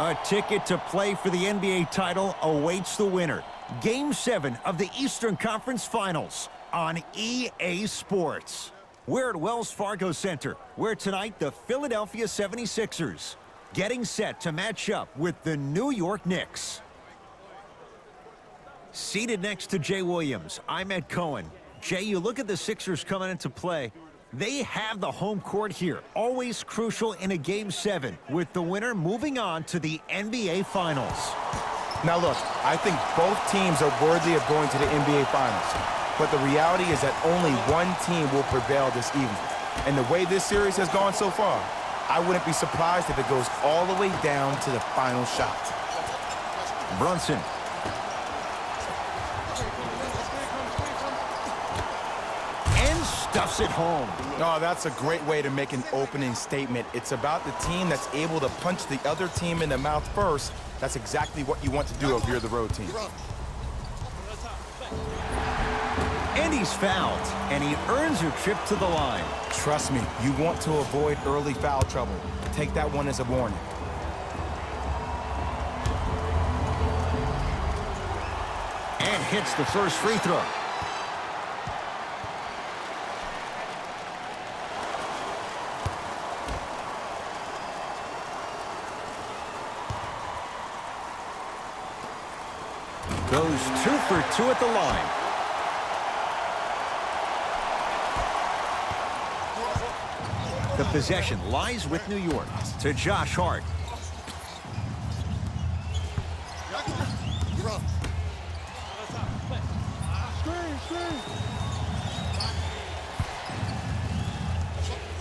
A ticket to play for the NBA title awaits the winner. Game 7 of the Eastern Conference Finals on EA Sports. We're at Wells Fargo Center, where tonight the Philadelphia 76ers getting set to match up with the New York Knicks. Seated next to Jay Williams, I'm Ed Cohen. Jay, you look at the Sixers coming into play. They have the home court here, always crucial in a Game 7, with the winner moving on to the NBA Finals. Now look, I think both teams are worthy of going to the NBA Finals. But the reality is that only one team will prevail this evening. And the way this series has gone so far, I wouldn't be surprised if it goes all the way down to the final shot. Brunson. Stuffs it home. No, that's a great way to make an opening statement. It's about the team that's able to punch the other team in the mouth first. That's exactly what you want to do if you're the road team. And he's fouled, and he earns a trip to the line. Trust me, you want to avoid early foul trouble. Take that one as a warning. And hits the first free throw. Goes 2 for 2 at the line. The possession lies with New York to Josh Hart.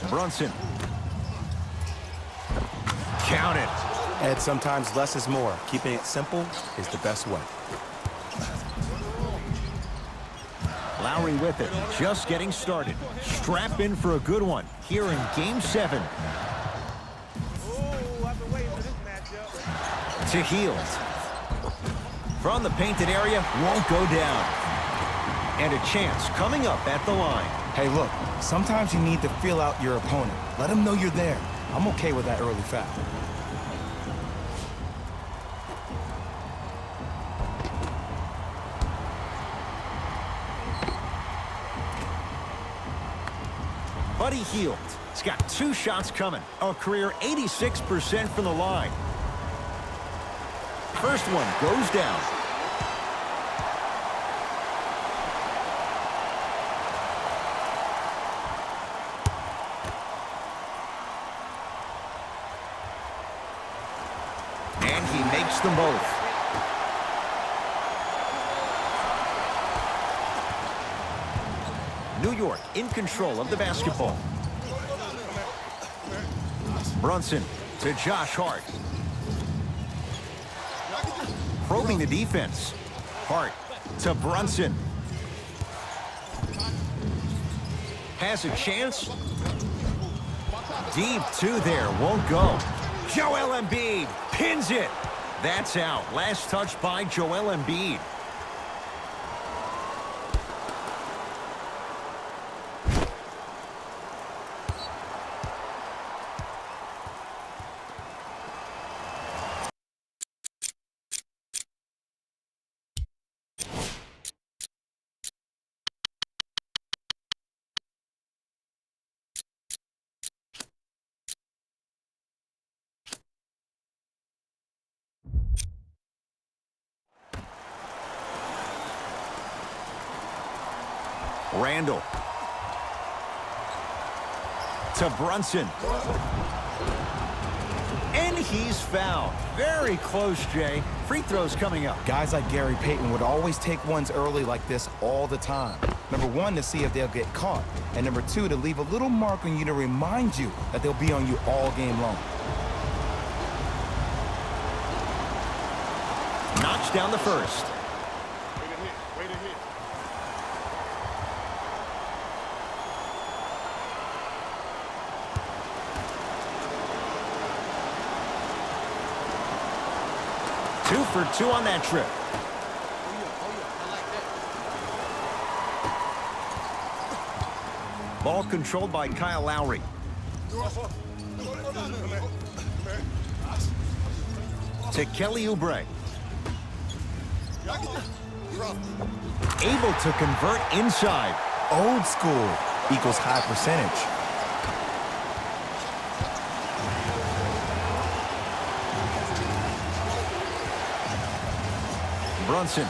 Brunson. Count it. Ed, sometimes less is more. Keeping it simple is the best way. Lowry with it, just getting started. Strap in for a good one here in Game 7. To Hield. From the painted area, won't go down. And a chance coming up at the line. Hey, look, sometimes you need to feel out your opponent. Let them know you're there. I'm okay with that early foul. Buddy Hield. He's got 2 shots coming. A career 86% from the line. First one goes down. And he makes them both. New York in control of the basketball. Brunson to Josh Hart. Probing the defense. Hart to Brunson. Has a chance. Deep 2 there, won't go. Joel Embiid pins it. That's out. Last touch by Joel Embiid. Randall to Brunson. And he's fouled. Very close, Jay. Free throws coming up. Guys like Gary Payton would always take ones early like this all the time. Number 1, to see if they'll get caught. And number 2, to leave a little mark on you to remind you that they'll be on you all game long. Knocks down the first. 2 for 2 on that trip. Ball controlled by Kyle Lowry. to Kelly Oubre. Able to convert inside. Old school equals high percentage. Brunson.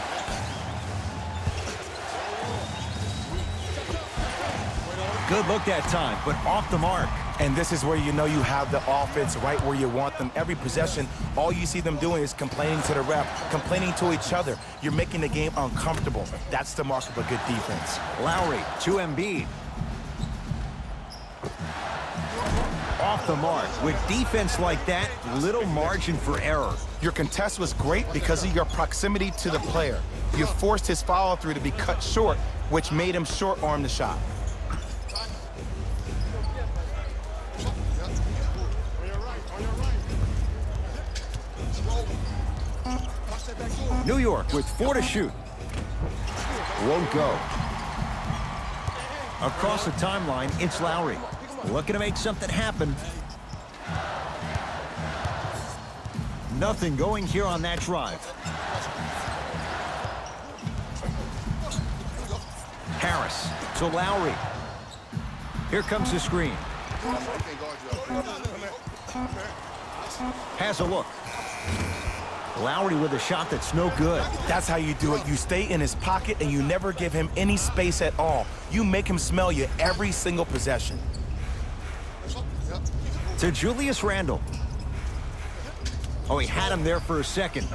Good look that time, but off the mark. And this is where you know you have the offense right where you want them. Every possession, all you see them doing is complaining to the ref, complaining to each other. You're making the game uncomfortable. That's the mark of a good defense. Lowry to Embiid. Off the mark. With defense like that, little margin for error. Your contest was great because of your proximity to the player. You forced his follow-through to be cut short, which made him short-arm the shot. New York with 4 to shoot. Won't go. Across the timeline, it's Lowry. Looking to make something happen. Nothing going here on that drive. Harris to Lowry. Here comes the screen. Has a look. Lowry with a shot that's no good. That's how you do it. You stay in his pocket and you never give him any space at all. You make him smell you every single possession. To Julius Randle. Oh, he had him there for a second.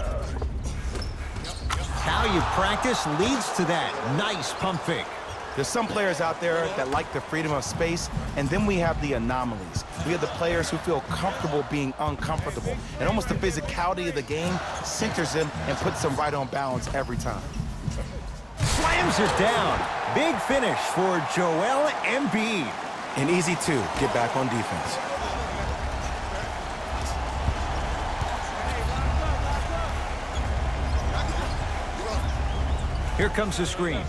How you practice leads to that. Nice pump fake. There's some players out there that like the freedom of space, and then we have the anomalies. We have the players who feel comfortable being uncomfortable, and almost the physicality of the game centers them and puts them right on balance every time. Slams it down. Big finish for Joel Embiid. And easy to get back on defense. Here comes the screen.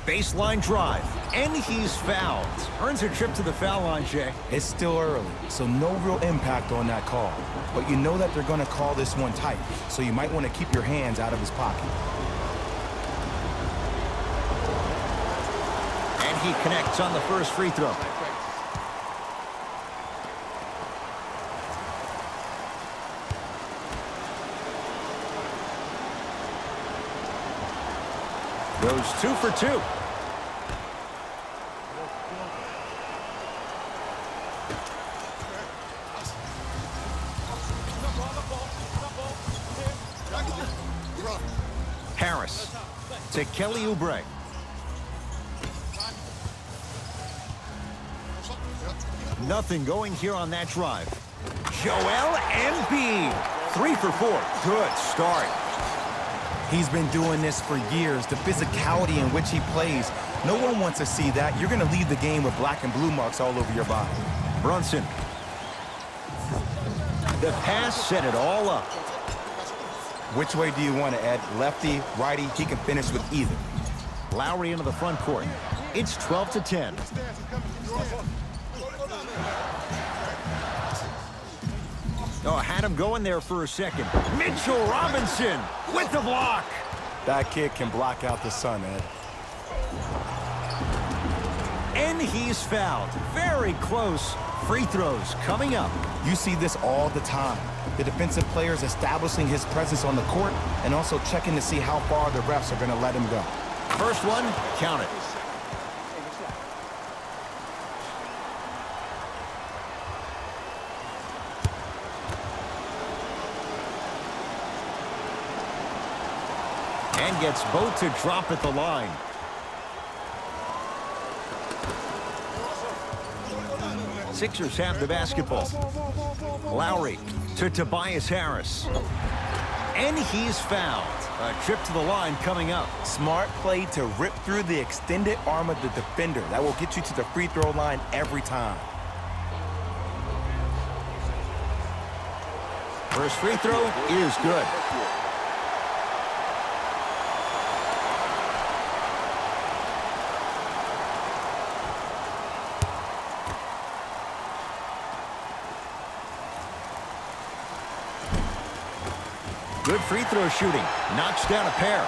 Baseline drive, and he's fouled. Earns a trip to the foul line, Jay. It's still early, so no real impact on that call. But you know that they're going to call this one tight, so you might want to keep your hands out of his pocket. And he connects on the first free throw. Goes 2 for 2. Harris to Kelly Oubre. Nothing going here on that drive. Joel Embiid. 3 for 4. Good start. He's been doing this for years. The physicality in which he plays, no one wants to see that. You're going to leave the game with black and blue marks all over your body. Brunson. The pass set it all up. Which way do you want to, Ed? Lefty, righty? He can finish with either. Lowry into the front court. It's 12 to 10. Oh, had him going there for a second. Mitchell Robinson with the block. That kid can block out the sun, Ed. And he's fouled. Very close. Free throws coming up. You see this all the time. The defensive players establishing his presence on the court and also checking to see how far the refs are going to let him go. First one, count it. And gets both to drop at the line. Sixers have the basketball. Lowry to Tobias Harris. And he's fouled. A trip to the line coming up. Smart play to rip through the extended arm of the defender. That will get you to the free throw line every time. First free throw is good. Good free throw shooting. Knocks down a pair.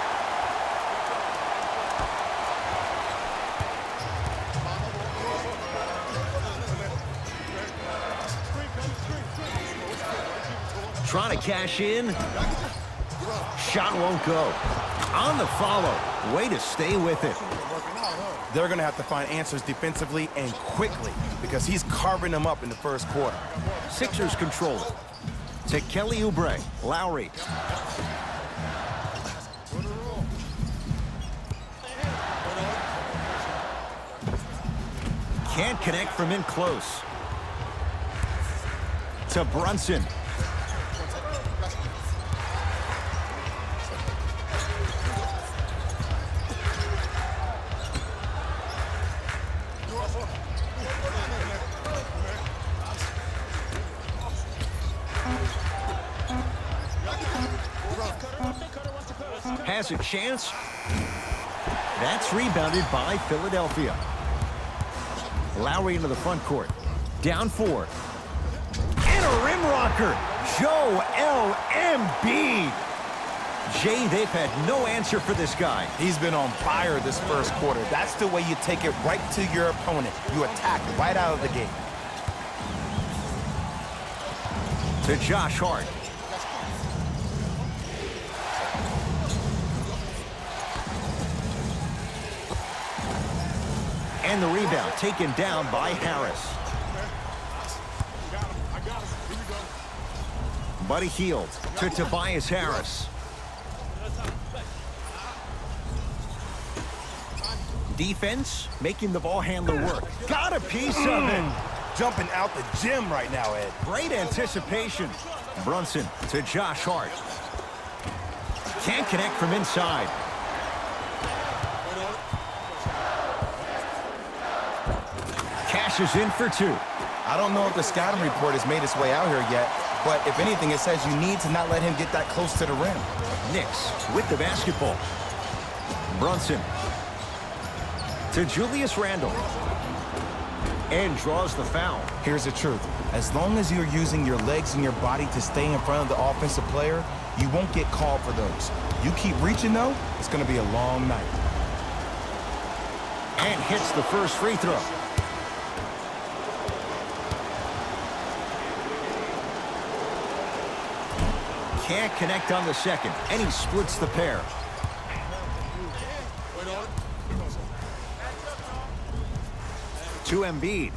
Trying to cash in. Shot won't go. On the follow. Way to stay with it. They're going to have to find answers defensively and quickly because he's carving them up in the first quarter. Sixers control it. To Kelly Oubre. Lowry. Can't connect from in close. To Brunson. Has a chance. That's rebounded by Philadelphia. Lowry into the front court. Down 4. And a rim rocker. Joel Embiid. Jay, they've had no answer for this guy. He's been on fire this first quarter. That's the way you take it right to your opponent. You attack right out of the gate. To Josh Hart. And the rebound taken down by Harris. Buddy Hield to Tobias Harris. Defense making the ball handler work. Got a piece of it. Jumping out the gym right now, Ed. Great anticipation. Brunson to Josh Hart. Can't connect from inside. Cashes in for 2. I don't know if the scouting report has made its way out here yet, but if anything, it says you need to not let him get that close to the rim. Knicks with the basketball. Brunson to Julius Randle. And draws the foul. Here's the truth. As long as you're using your legs and your body to stay in front of the offensive player, you won't get called for those. You keep reaching, though, it's going to be a long night. And hits the first free throw. Can't connect on the second, and he splits the pair. To Embiid.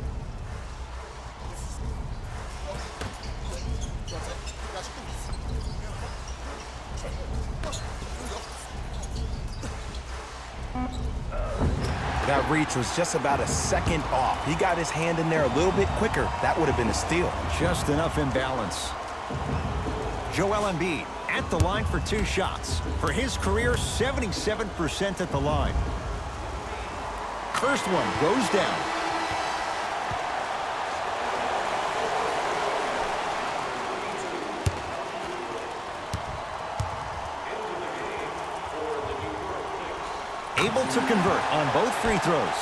That reach was just about a second off. He got his hand in there a little bit quicker. That would have been a steal. Just enough imbalance. Joel Embiid at the line for 2 shots. For his career, 77% at the line. First one goes down. Able to convert on both free throws.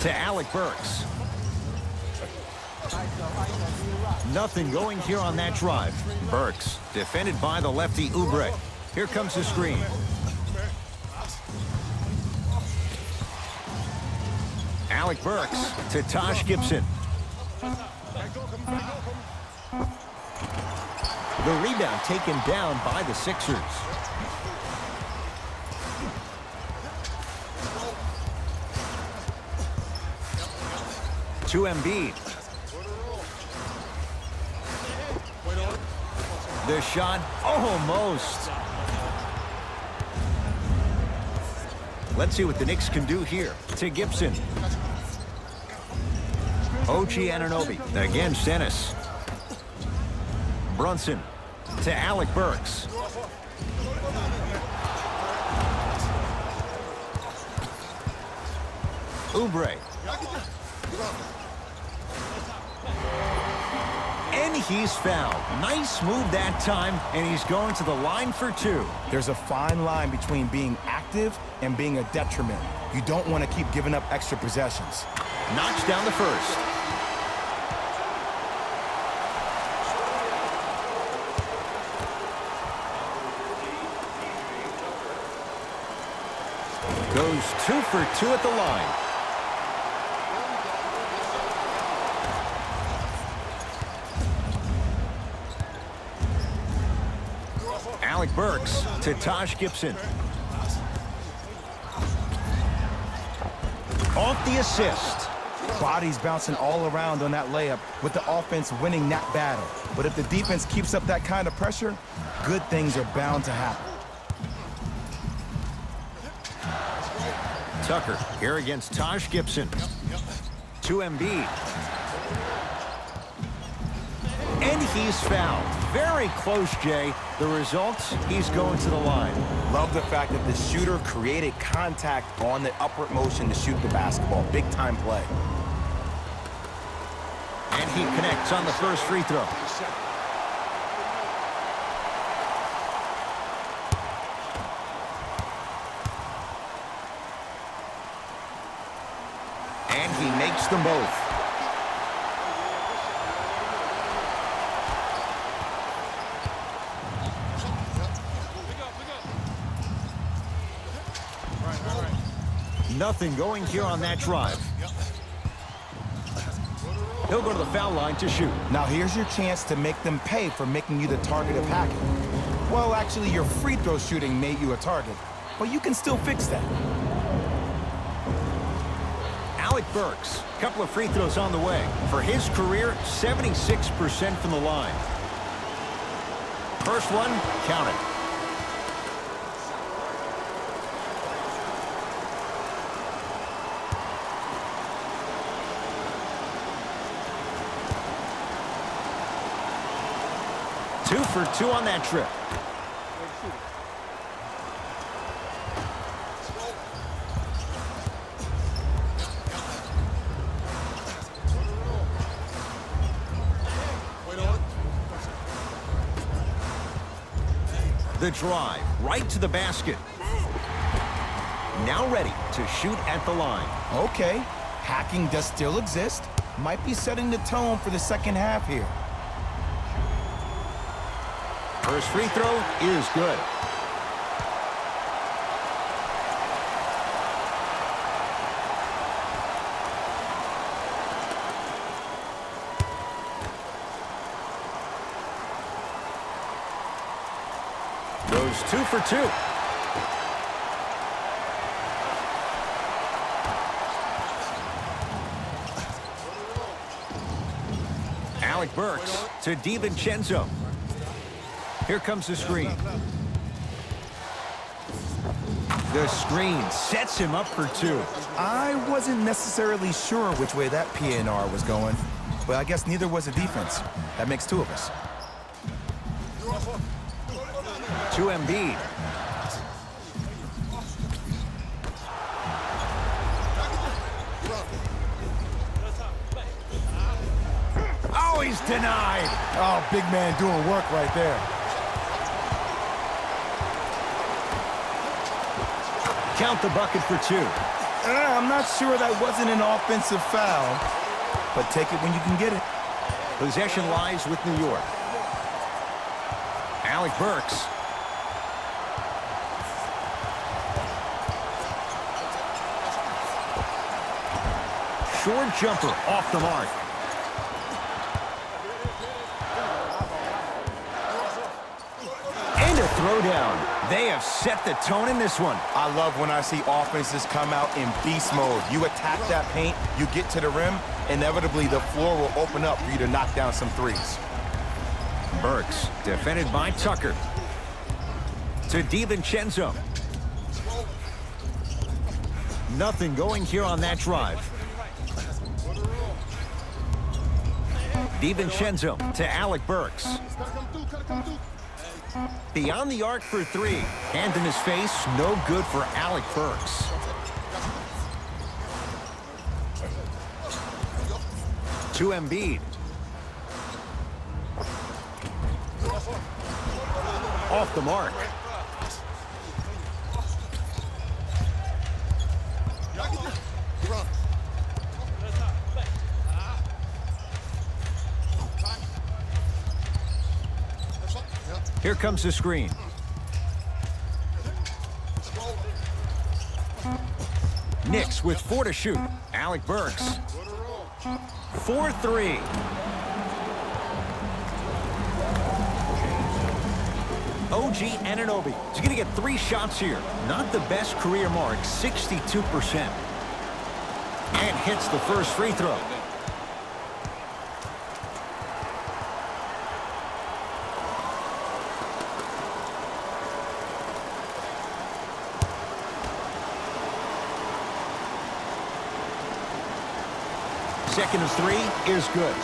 To Alec Burks. Nothing going here on that drive. Burks defended by the lefty Oubre. Here comes the screen. Alec Burks to Taj Gibson. The rebound taken down by the Sixers. To Embiid. The shot almost. Let's see what the Knicks can do here. To Gibson. OG Anunoby against Ennis. Brunson to Alec Burks. Oubre. And he's fouled. Nice move that time, and he's going to the line for 2. There's a fine line between being active and being a detriment. You don't want to keep giving up extra possessions. Knocks down the first. Goes 2 for 2 at the line. Alec Burks to Taj Gibson. Off the assist. Bodies bouncing all around on that layup with the offense winning that battle. But if the defense keeps up that kind of pressure, good things are bound to happen. Tucker here against Taj Gibson. To Embiid. And he's fouled. Very close, Jay. The result, he's going to the line. Love the fact that the shooter created contact on the upward motion to shoot the basketball. Big time play. And he connects on the first free throw. And he makes them both. Nothing going here on that drive. He'll go to the foul line to shoot. Now here's your chance to make them pay for making you the target of hacking. Well, actually, your free throw shooting made you a target, but you can still fix that. Alec Burks, a couple of free throws on the way. For his career, 76% from the line. First one, count it. Two for 2 on that trip. The drive, right to the basket. Now ready to shoot at the line. Okay, hacking does still exist. Might be setting the tone for the second half here. First free throw is good. Goes 2 for 2. Alec Burks to DiVincenzo. Here comes the screen. The screen sets him up for 2. I wasn't necessarily sure which way that PNR was going, but I guess neither was the defense. That makes 2 of us. To Embiid. Oh, he's denied. Oh, big man doing work right there. Count the bucket for 2. I'm not sure that wasn't an offensive foul, but take it when you can get it. Possession lies with New York. Alec Burks. Short jumper off the mark. And a throwdown. They have set the tone in this one. I love when I see offenses come out in beast mode. You attack that paint, you get to the rim, inevitably the floor will open up for you to knock down some threes. Burks defended by Tucker. To DiVincenzo. Nothing going here on that drive. DiVincenzo to Alec Burks. Beyond the arc for 3. Hand in his face, no good for Alec Burks. To Embiid. Off the mark. Here comes the screen. Knicks with 4 to shoot. Alec Burks. 4-3. OG Anunoby. He's going to get 3 shots here. Not the best career mark, 62%. And hits the first free throw. Second of 3 is good.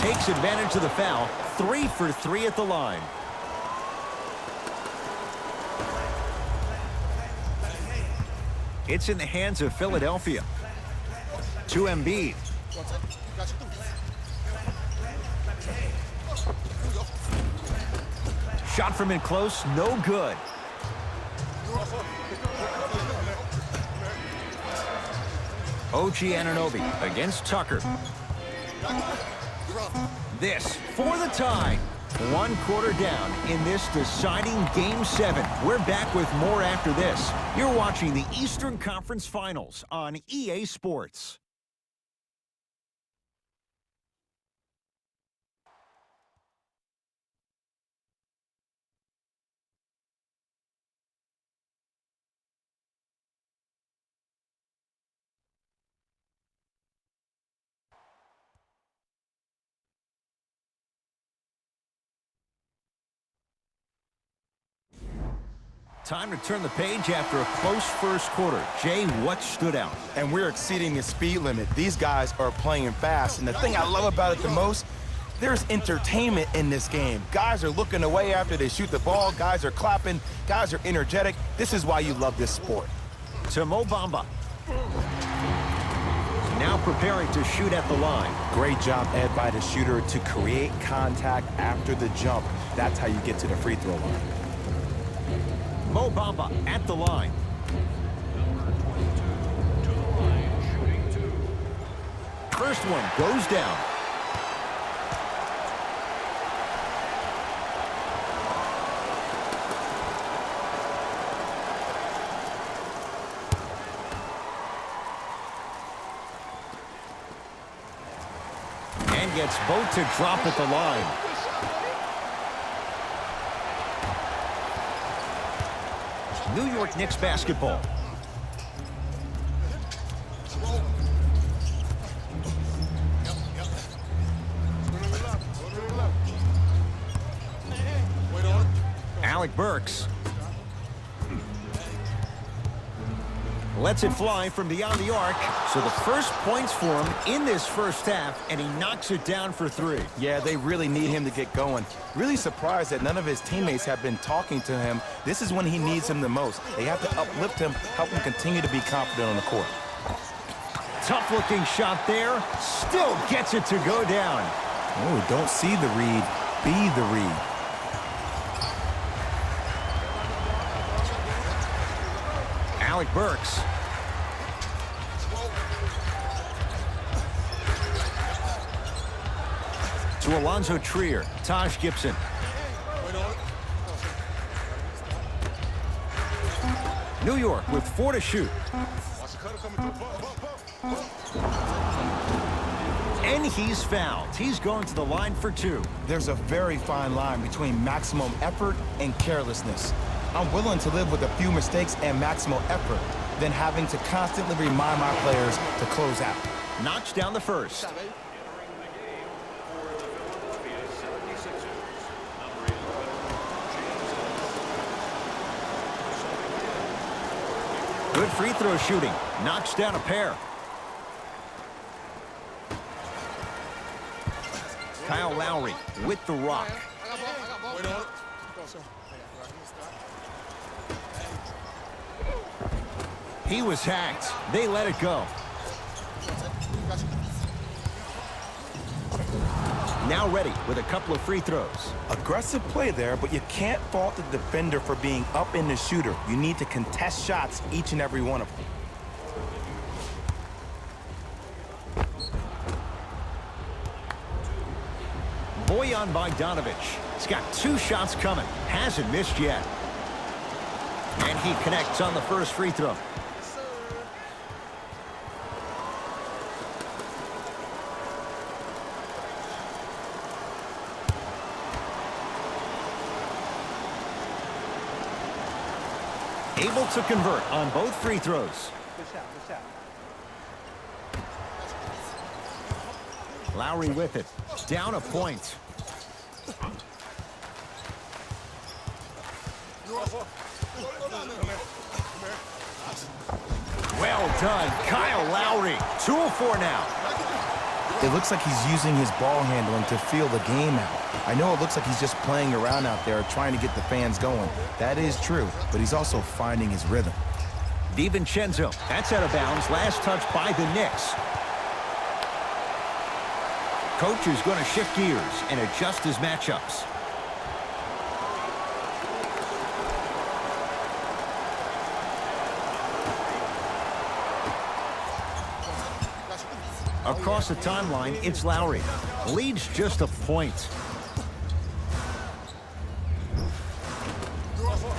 Takes advantage of the foul. 3 for 3 at the line. It's in the hands of Philadelphia. To Embiid. Shot from in close, no good. OG Anunoby against Tucker. This for the tie. 1 quarter down in this deciding Game 7. We're back with more after this. You're watching the Eastern Conference Finals on EA Sports. Time to turn the page after a close first quarter. Jay, what stood out? And we're exceeding the speed limit. These guys are playing fast, and the thing I love about it the most, there's entertainment in this game. Guys are looking away after they shoot the ball. Guys are clapping. Guys are energetic. This is why you love this sport. To Mo Bamba. Now preparing to shoot at the line. Great job, Ed, by the shooter to create contact after the jump. That's how you get to the free throw line. Mo Bamba at the line. First one goes down. And gets both to drop at the line. New York Knicks basketball. Alec Burks. Lets it fly from beyond the arc. So the first points for him in this first half, and he knocks it down for 3. Yeah, they really need him to get going. Really surprised that none of his teammates have been talking to him. This is when he needs him the most. They have to uplift him, help him continue to be confident on the court. Tough-looking shot there. Still gets it to go down. Oh, don't see the read. Be the read. Alec Burks. To Alonzo Trier. Taj Gibson. New York with 4 to shoot. And he's fouled. He's going to the line for 2. There's a very fine line between maximum effort and carelessness. I'm willing to live with a few mistakes and maximal effort than having to constantly remind my players to close out. Knocks down the first. Good free throw shooting. Knocks down a pair. Kyle Lowry with the rock. He was hacked. They let it go. Now ready with a couple of free throws. Aggressive play there, but you can't fault the defender for being up in the shooter. You need to contest shots, each and every one of them. Bojan Bogdanovic. He's got 2 shots coming. Hasn't missed yet. And he connects on the first free throw. Able to convert on both free throws. Lowry with it. Down a point. Well done, Kyle Lowry. 2 of 4 now. It looks like he's using his ball handling to feel the game out. I know it looks like he's just playing around out there trying to get the fans going. That is true, but he's also finding his rhythm. DiVincenzo, that's out of bounds. Last touch by the Knicks. Coach is going to shift gears and adjust his matchups. Across the timeline, it's Lowry. Leads just a point.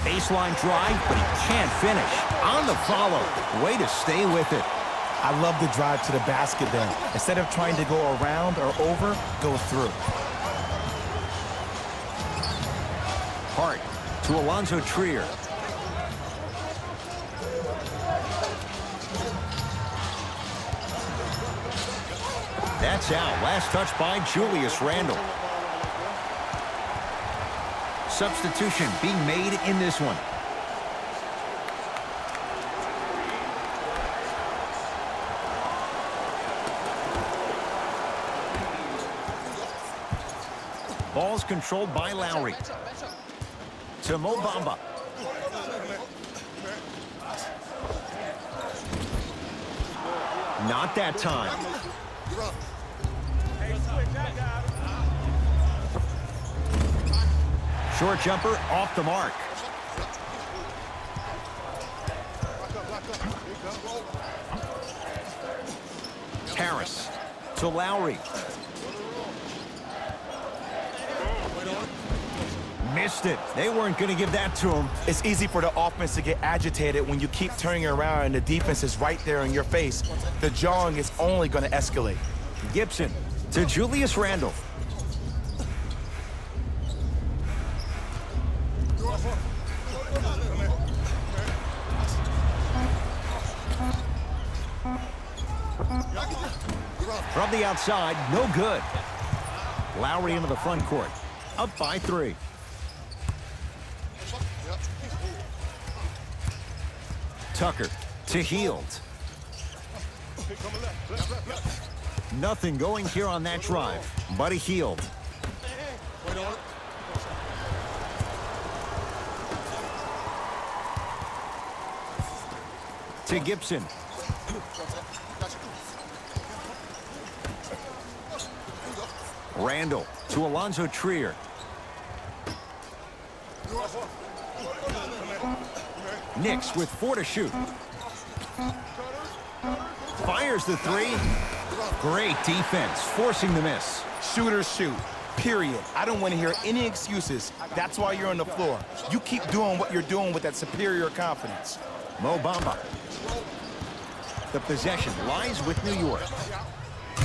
Baseline drive, but he can't finish. On the follow. Way to stay with it. I love the drive to the basket there. Instead of trying to go around or over, go through. Hart to Alonzo Trier. That's out. Last touch by Julius Randle. Substitution being made in this one. Ball's controlled by Lowry. To Mo Bamba. Not that time. Short jumper off the mark. Harris to Lowry. Missed it. They weren't going to give that to him. It's easy for the offense to get agitated when you keep turning around and the defense is right there in your face. The jawing is only going to escalate. Gibson to Julius Randle. From the outside, no good. Lowry into the front court. Up by 3. Tucker to Hield. Nothing going here on that drive. Buddy Hield. To Gibson. Randle to Alonzo Trier. Knicks with 4 to shoot. Fires the 3. Great defense, forcing the miss. Shooters shoot, period. I don't want to hear any excuses. That's why you're on the floor. You keep doing what you're doing with that superior confidence. Mo Bamba. The possession lies with New York.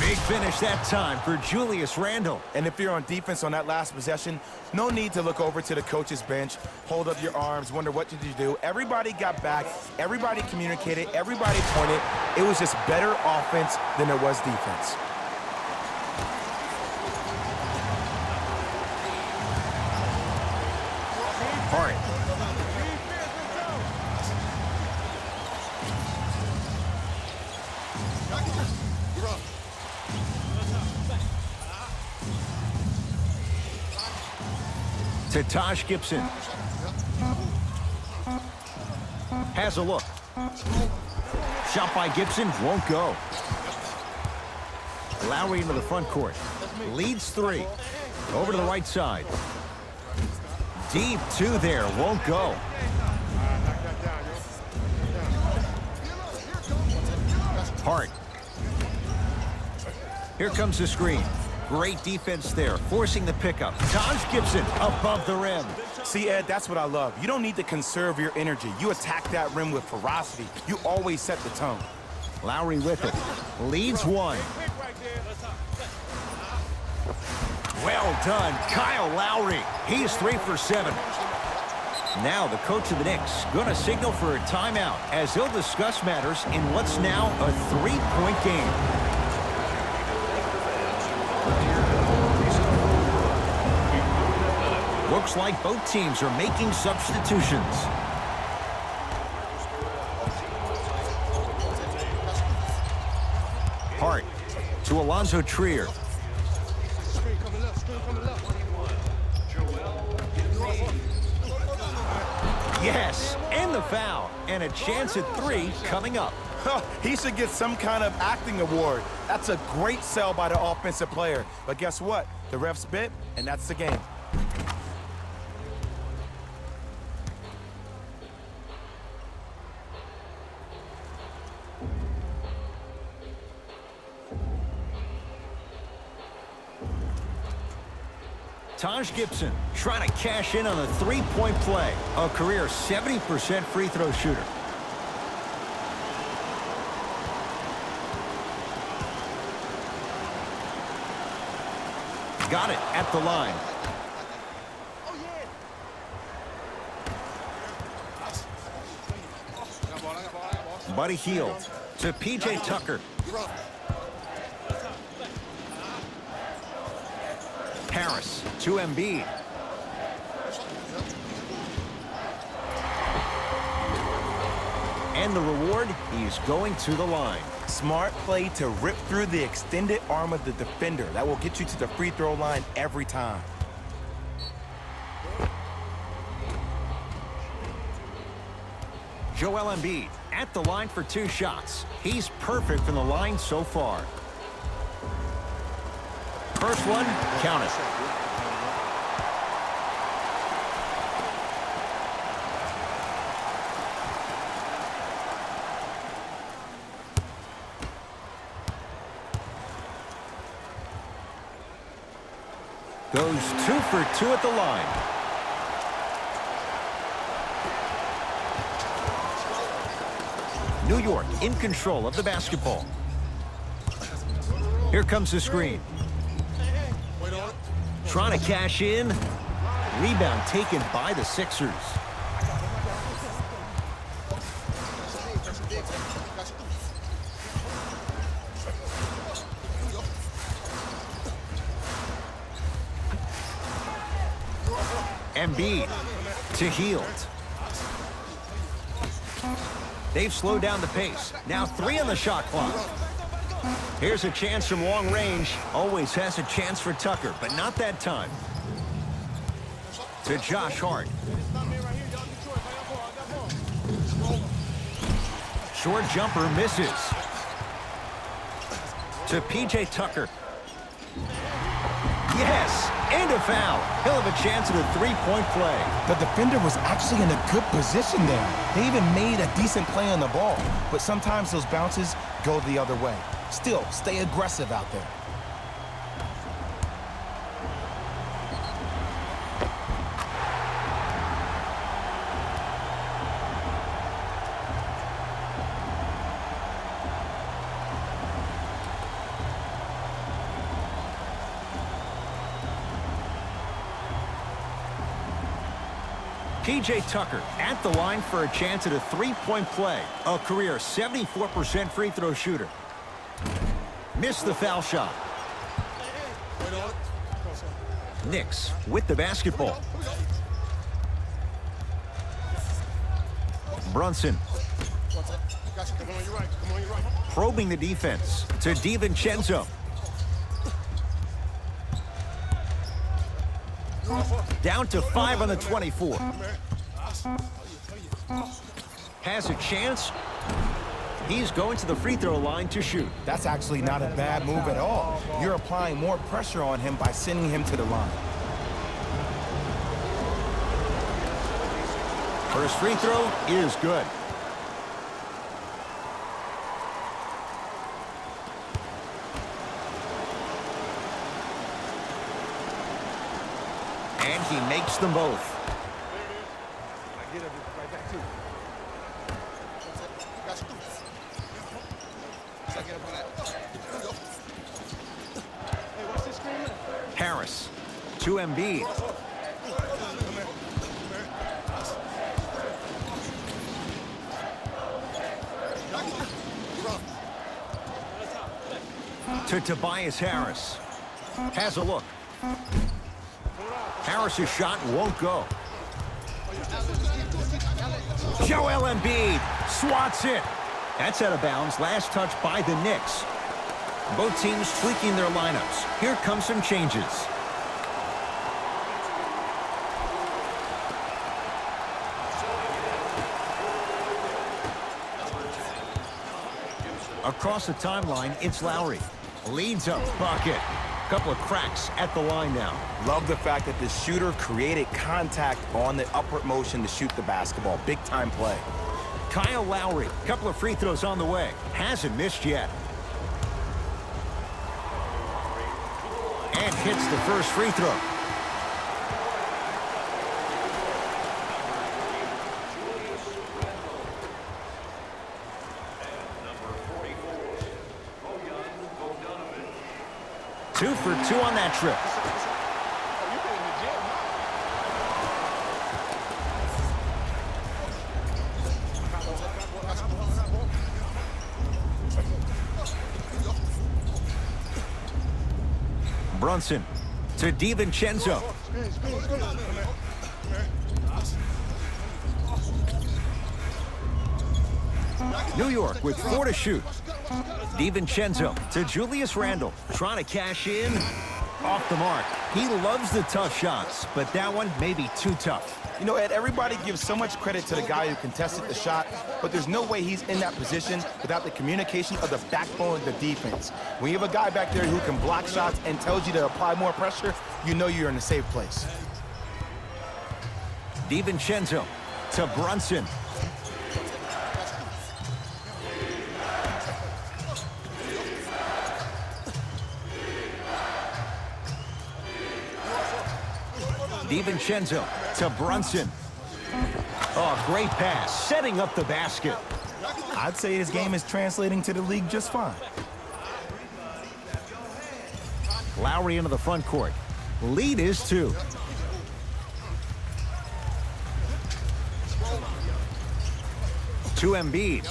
Big finish that time for Julius Randle. And if you're on defense on that last possession, no need to look over to the coach's bench, hold up your arms, wonder what did you do. Everybody got back, everybody communicated, everybody pointed. It was just better offense than it was defense. Hart. To Taj Gibson. Has a look. Shot by Gibson, won't go. Lowry into the front court. Leads 3. Over to the right side. Deep 2 there, won't go. Hart. Here comes the screen. Great defense there, forcing the pickup. Taj Gibson above the rim. See, Ed, that's what I love. You don't need to conserve your energy. You attack that rim with ferocity. You always set the tone. Lowry with it. Leads one. Well done, Kyle Lowry. He's 3 for 7. Now the coach of the Knicks going to signal for a timeout as he'll discuss matters in what's now a 3-point game. Looks like both teams are making substitutions. Hart to Alonzo Trier. Yes, and the foul, and a chance at 3 coming up. He should get some kind of acting award. That's a great sell by the offensive player. But guess what? The ref spit, and that's the game. Taj Gibson trying to cash in on a 3-point play. A career 70% free throw shooter. Got it at the line. Buddy Hield to P.J. Tucker. Harris to Embiid. And the reward, he's going to the line. Smart play to rip through the extended arm of the defender. That will get you to the free throw line every time. Joel Embiid at the line for 2 shots. He's perfect from the line so far. First one, count it. Goes 2 for 2 at the line. New York in control of the basketball. Here comes the screen. Trying to cash in. Rebound taken by the Sixers. Embiid to Hield. They've slowed down the pace. Now 3 on the shot clock. Here's a chance from long range. Always has a chance for Tucker, but not that time. To Josh Hart. Short jumper misses. To P.J. Tucker. Yes, and a foul. He'll have a chance at a 3-point play. The defender was actually in a good position there. They even made a decent play on the ball, but sometimes those bounces go the other way. Still, stay aggressive out there. P.J. Tucker at the line for a chance at a 3-point play. A career 74% free throw shooter. Missed the foul shot. Knicks with the basketball. Brunson. Probing the defense to DiVincenzo. Down to 5 on the 24. Has a chance. He's going to the free throw line to shoot. That's actually not a bad move at all. You're applying more pressure on him by sending him to the line. First free throw is good. And he makes them both. Harris to Embiid. To Tobias Harris. Has a look. Harris's shot won't go. Joel Embiid swats it. That's out of bounds. Last touch by the Knicks. Both teams tweaking their lineups. Here come some changes. Across the timeline, it's Lowry. Leads up bucket. Couple of cracks at the line now. Love the fact that the shooter created contact on the upward motion to shoot the basketball. Big time play. Kyle Lowry, couple of free throws on the way. Hasn't missed yet. And hits the first free throw. Two for two on that trip. Brunson to DiVincenzo. New York with 4 to shoot. DiVincenzo to Julius Randle. Trying to cash in. Off the mark. He loves the tough shots, but that one may be too tough. You know, Ed, everybody gives so much credit to the guy who contested the shot, but there's no way he's in that position without the communication of the backbone of the defense. When you have a guy back there who can block shots and tells you to apply more pressure, you know you're in a safe place. DiVincenzo to Brunson. DiVincenzo to Brunson. Oh, great pass, setting up the basket. I'd say his game is translating to the league just fine. Lowry into the front court. Lead is 2. To Embiid.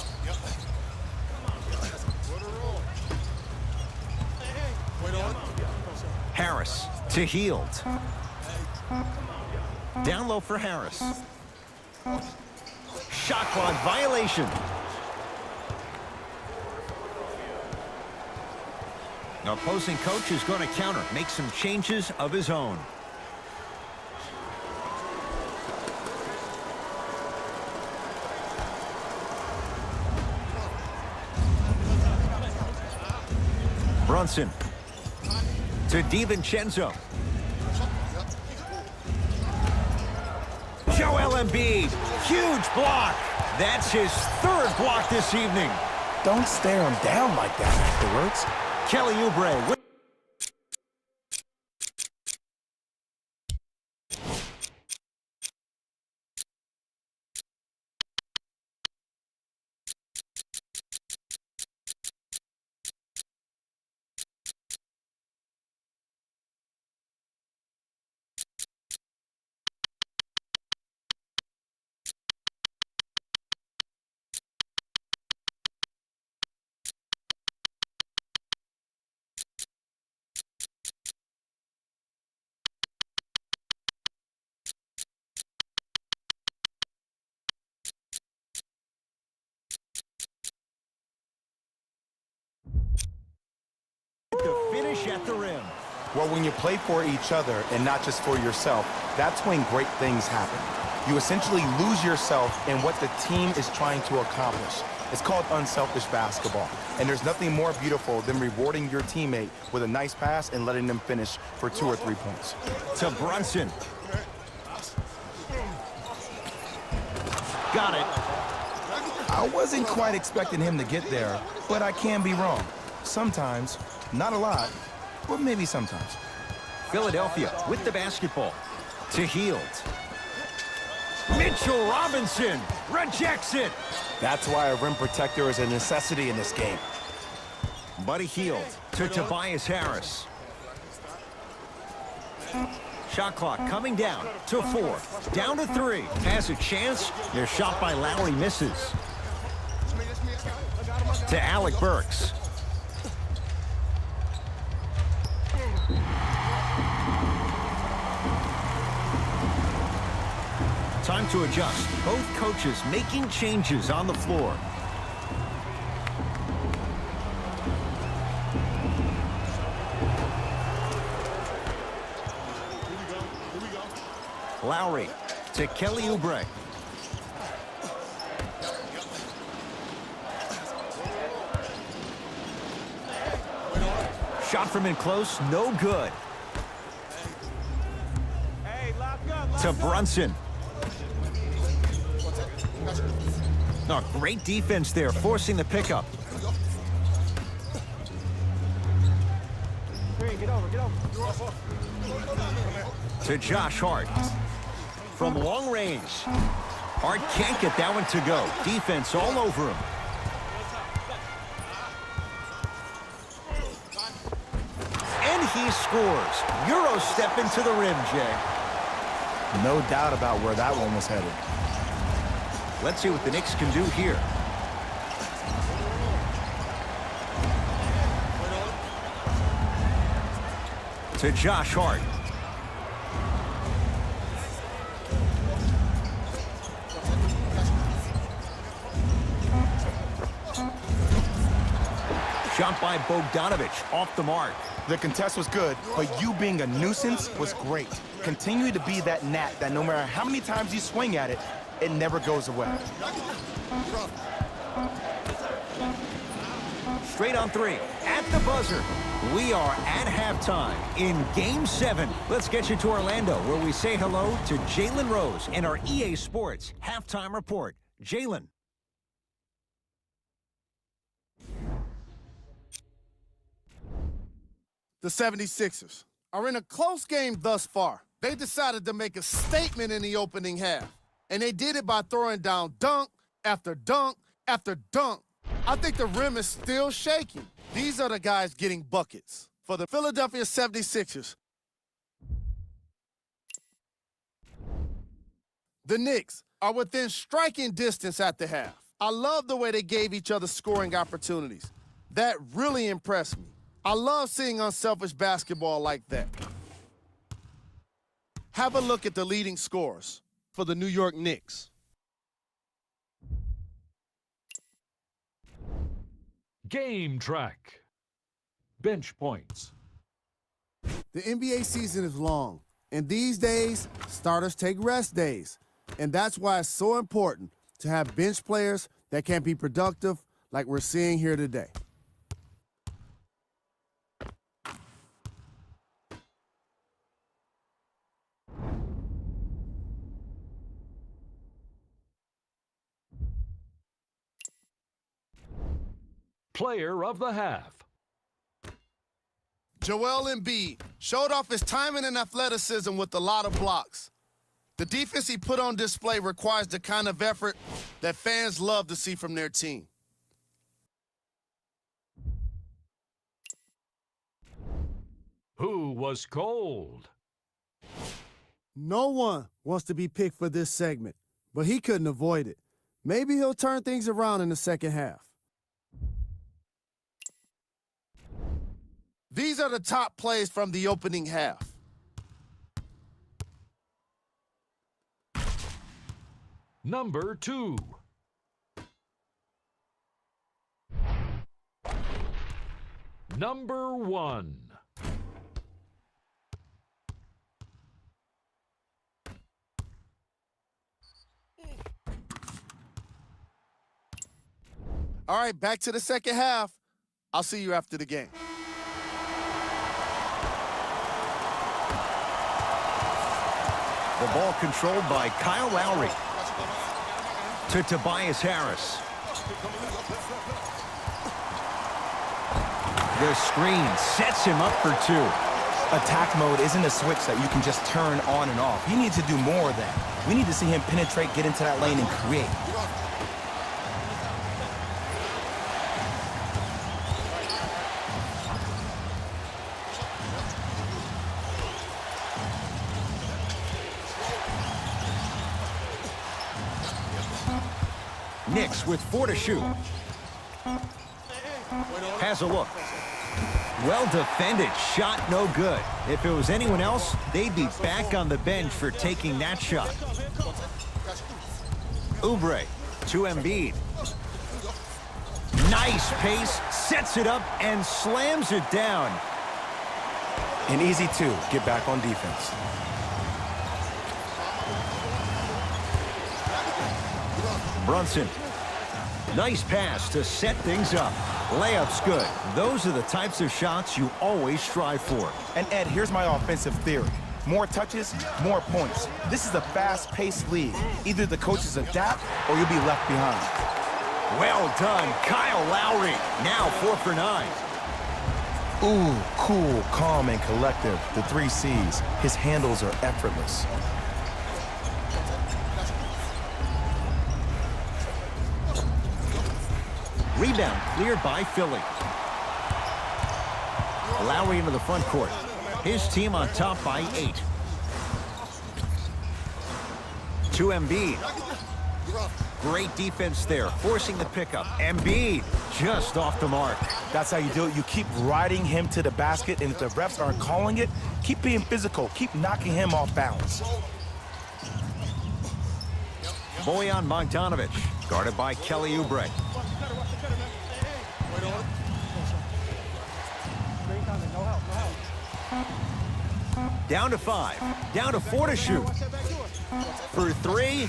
Harris to Hield. Down low for Harris. Shot clock violation. The opposing coach is going to counter, make some changes of his own. Brunson to DiVincenzo. Joel Embiid, huge block. That's his 3rd block this evening. Don't stare him down like that afterwards. Kelly Oubre. To finish at the rim. Well, when you play for each other and not just for yourself, that's when great things happen. You essentially lose yourself in what the team is trying to accomplish. It's called unselfish basketball. And there's nothing more beautiful than rewarding your teammate with a nice pass and letting them finish for 2 or 3 points. To Brunson. Got it. I wasn't quite expecting him to get there, but I can be wrong. Sometimes, not a lot, but maybe sometimes. Philadelphia with the basketball. To Heald. Mitchell Robinson rejects it. That's why a rim protector is a necessity in this game. Buddy Hield to Tobias Harris. Shot clock coming down to 4. Down to 3. Has a chance. Their shot by Lowry misses. To Alec Burks. Time to adjust. Both coaches making changes on the floor. Lowry to Kelly Oubre. Shot from in close, no good. To Brunson. Oh, great defense there, forcing the pickup. To Josh Hart. From long range. Hart can't get that one to go. Defense all over him. And he scores. Euro step into the rim, Jay. No doubt about where that one was headed. Let's see what the Knicks can do here. To Josh Hart. Shot by Bogdanovich off the mark. The contest was good, but you being a nuisance was great. Continue to be that gnat that no matter how many times you swing at it, it never goes away. Straight on 3. At the buzzer. We are at halftime in Game 7. Let's get you to Orlando, where we say hello to Jalen Rose and our EA Sports Halftime Report. Jalen. The 76ers are in a close game thus far. They decided to make a statement in the opening half, and they did it by throwing down dunk after dunk after dunk. I think the rim is still shaking. These are the guys getting buckets for the Philadelphia 76ers. The Knicks are within striking distance at the half. I love the way they gave each other scoring opportunities. That really impressed me. I love seeing unselfish basketball like that. Have a look at the leading scorers for the New York Knicks. Game track. Bench points. The NBA season is long, and these days, starters take rest days. And that's why it's so important to have bench players that can be productive like we're seeing here today. Player of the half. Joel Embiid showed off his timing and athleticism with a lot of blocks. The defense he put on display requires the kind of effort that fans love to see from their team. Who was cold? No one wants to be picked for this segment, but he couldn't avoid it. Maybe he'll turn things around in the second half. These are the top plays from the opening half. Number 2. Number 1. All right, back to the second half. I'll see you after the game. The ball controlled by Kyle Lowry. To Tobias Harris. The screen sets him up for 2. Attack mode isn't a switch that you can just turn on and off. He needs to do more of that. We need to see him penetrate, get into that lane, and create. Knicks with 4 to shoot. Has a look. Well defended. Shot no good. If it was anyone else, they'd be back on the bench for taking that shot. Oubre to Embiid. Nice pace. Sets it up and slams it down. An easy 2. Get back on defense. Brunson. Nice pass to set things up. Layup's good. Those are the types of shots you always strive for. And Ed, here's my offensive theory. More touches, more points. This is a fast-paced league. Either the coaches adapt or you'll be left behind. Well done, Kyle Lowry. Now 4 for 9. Ooh, cool, calm, and collective. The 3 C's. His handles are effortless. Rebound cleared by Philly. Lowry into the front court. His team on top by 8. To Embiid. Great defense there, forcing the pickup. Embiid just off the mark. That's how you do it. You keep riding him to the basket, and if the refs aren't calling it, keep being physical. Keep knocking him off balance. Bojan Bogdanovic, guarded by Kelly Oubre. Down to 5. Down to 4 to shoot. For 3.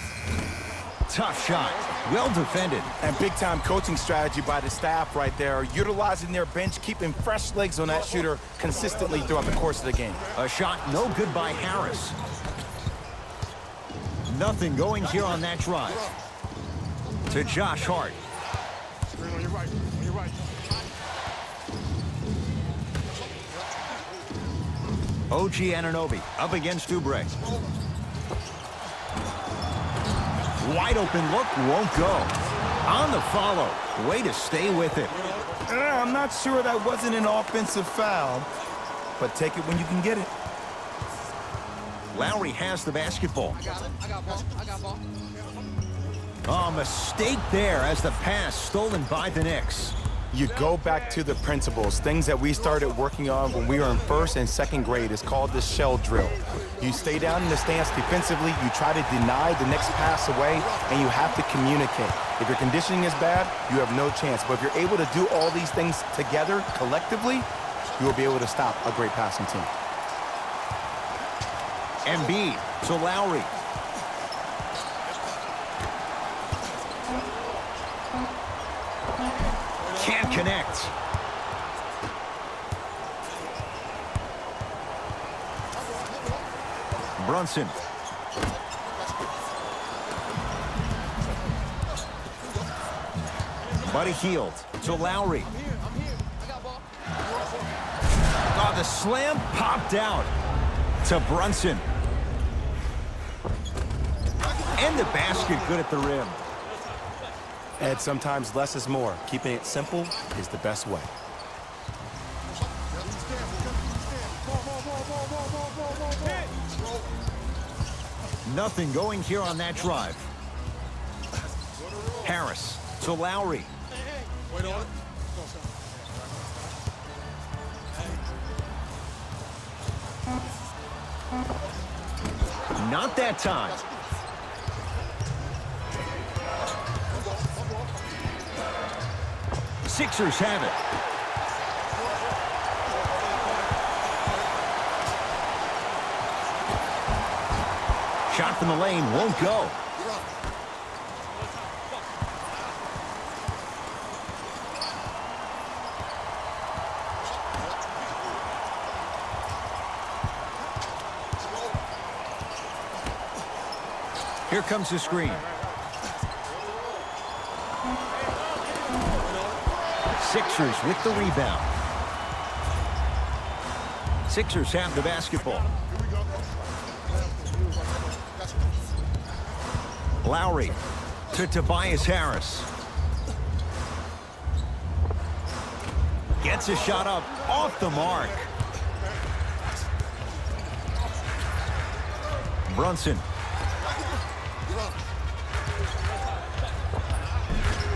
Tough shot. Well defended. And big-time coaching strategy by the staff right there. Utilizing their bench, keeping fresh legs on that shooter consistently throughout the course of the game. A shot no good by Harris. Nothing going here on that drive. To Josh Hart. OG Anunoby up against Oubre. Wide open look, won't go. On the follow. Way to stay with it. I'm not sure that wasn't an offensive foul, but take it when you can get it. Lowry has the basketball. I got ball. Oh, mistake there as the pass stolen by the Knicks. You go back to the principles, things that we started working on when we were in 1st and 2nd grade. It's called the shell drill. You stay down in the stance defensively, you try to deny the next pass away, and you have to communicate. If your conditioning is bad, you have no chance. But if you're able to do all these things together, collectively, you will be able to stop a great passing team. Embiid to Lowry. Can't connect. Brunson. Buddy Hield to Lowry. Oh, the slam popped out to Brunson. And the basket good at the rim. Ed, sometimes less is more. Keeping it simple is the best way. Nothing going here on that drive. Harris to Lowry. Not that time. Sixers have it. Shot from the lane won't go. Here comes the screen. Sixers with the rebound. Sixers have the basketball. Lowry to Tobias Harris. Gets a shot up off the mark. Brunson.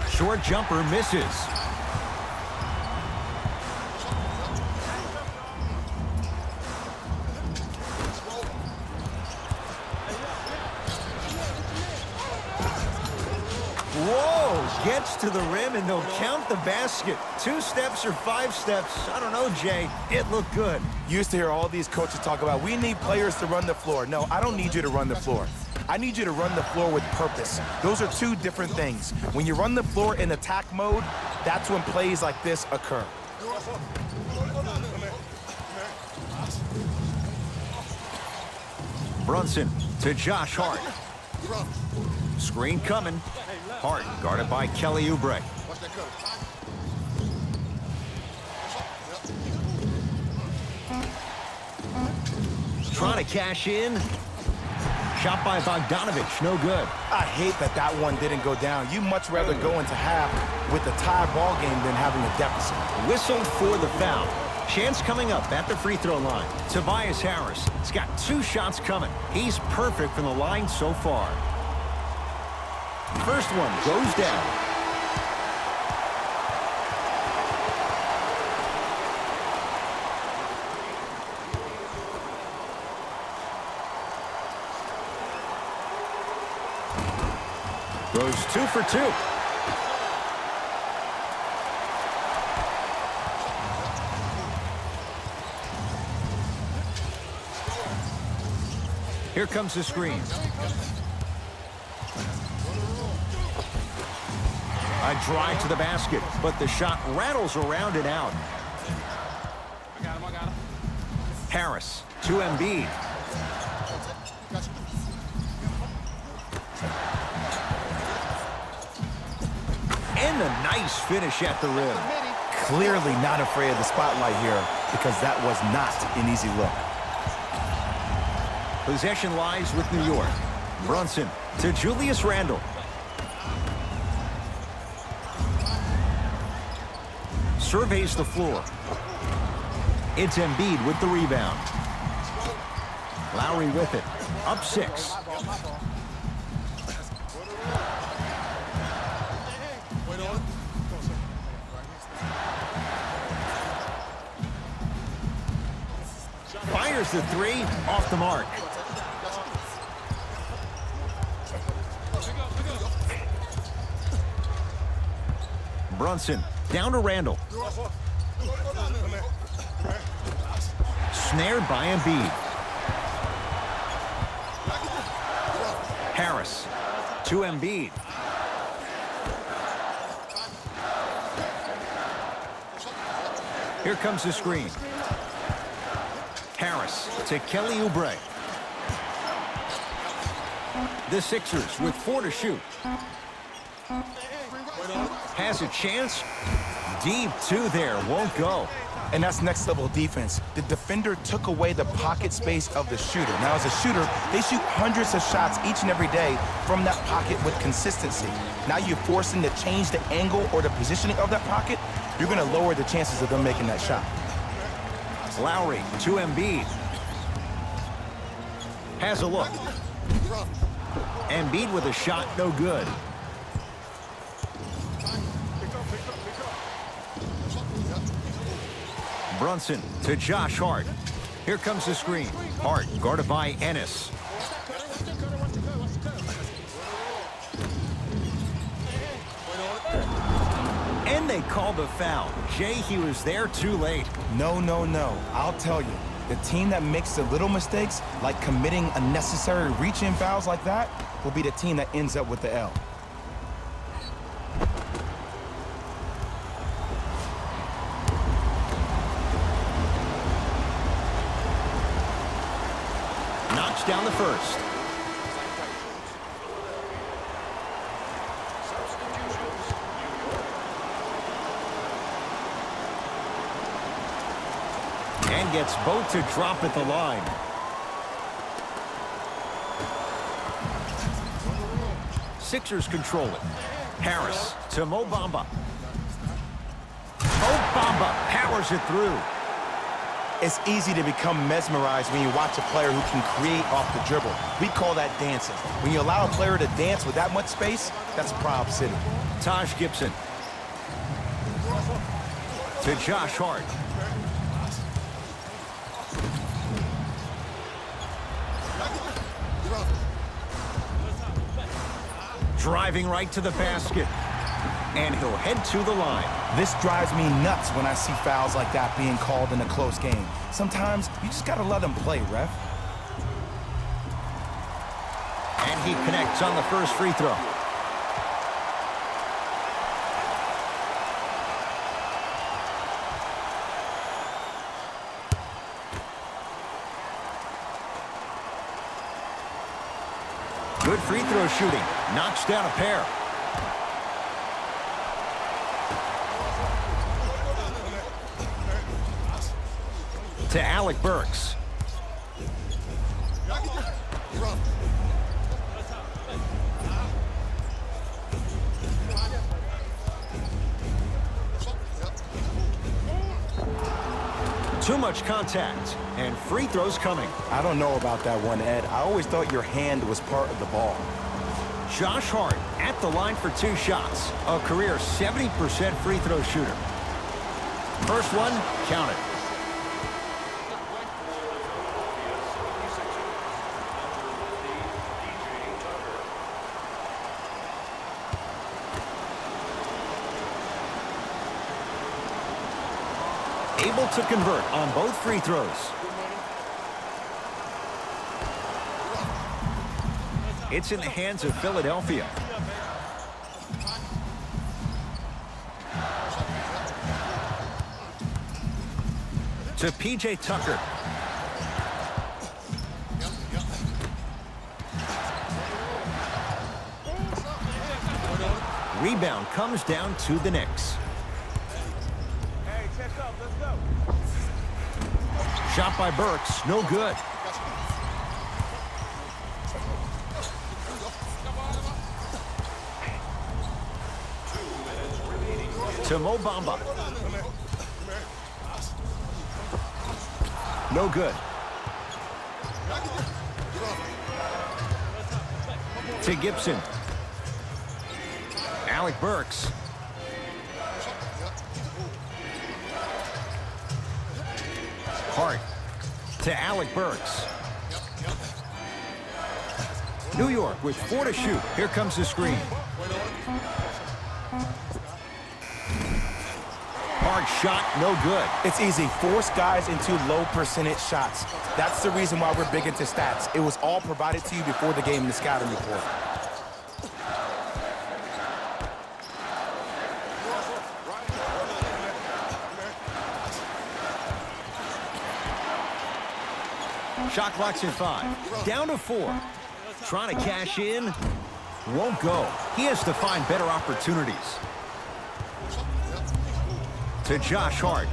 Short jumper misses. Whoa, gets to the rim and they'll count the basket. 2 steps or 5 steps. I don't know, Jay. It looked good. You used to hear all these coaches talk about, we need players to run the floor. No, I don't need you to run the floor. I need you to run the floor with purpose. Those are 2 different things. When you run the floor in attack mode, that's when plays like this occur. Brunson to Josh Hart. Screen coming. Hart guarded by Kelly Oubre. Trying to cash in. Shot by Bogdanovich, no good. I hate that that one didn't go down. You much rather go into half with a tie ball game than having a deficit. Whistled for the foul. Chance coming up at the free throw line. Tobias Harris has got 2 shots coming. He's perfect from the line so far. First one goes down. Goes 2 for 2. Here comes the screen. A drive to the basket, but the shot rattles around and out. Harris to Embiid. And a nice finish at the rim. Clearly not afraid of the spotlight here because that was not an easy look. Possession lies with New York. Brunson to Julius Randle. Surveys the floor. It's Embiid with the rebound. Lowry with it. Up 6. Fires the 3 off the mark. Brunson down to Randle. Snared by Embiid. Harris to Embiid. Here comes the screen. Harris to Kelly Oubre. The Sixers with 4 to shoot. Has a chance. Deep 2 there. Won't go. And that's next level defense. The defender took away the pocket space of the shooter. Now, as a shooter, they shoot hundreds of shots each and every day from that pocket with consistency. Now you force them to change the angle or the positioning of that pocket, you're going to lower the chances of them making that shot. Lowry to Embiid. Has a look. Embiid with a shot, no good. Brunson to Josh Hart. Here comes the screen. Hart guarded by Ennis. And they called the foul. Jay, he was there too late. No, no, no. I'll tell you. The team that makes the little mistakes, like committing unnecessary reach-in fouls like that, will be the team that ends up with the L. Knocks down the first. And and gets both to drop at the line. Sixers control it. Harris to Mo Bamba. Mo Bamba powers it through. It's easy to become mesmerized when you watch a player who can create off the dribble. We call that dancing. When you allow a player to dance with that much space, that's a Proud City. Taj Gibson. To Josh Hart. Driving right to the basket. And he'll head to the line. This drives me nuts when I see fouls like that being called in a close game. Sometimes you just gotta let them play, ref. And he connects on the first free throw. Good free throw shooting. Knocks down a pair. To Alec Burks. Too much contact, and free throws coming. I don't know about that one, Ed. I always thought your hand was part of the ball. Josh Hart at the line for 2 shots. A career 70% free throw shooter. First one, count it. Able to convert on both free throws. It's in the hands of Philadelphia. To P.J. Tucker. Rebound comes down to the Knicks. Shot by Burks, no good. To Mo Bamba. No good. To Gibson. Alec Burks. Hart to Alec Burks. New York with 4 to shoot. Here comes the screen. Hard shot, no good. It's easy. Force guys into low percentage shots. That's the reason why we're big into stats. It was all provided to you before the game in the scouting report. Shot clock's at 5. Down to 4. Trying to cash in. Won't go. He has to find better opportunities. To Josh Hart.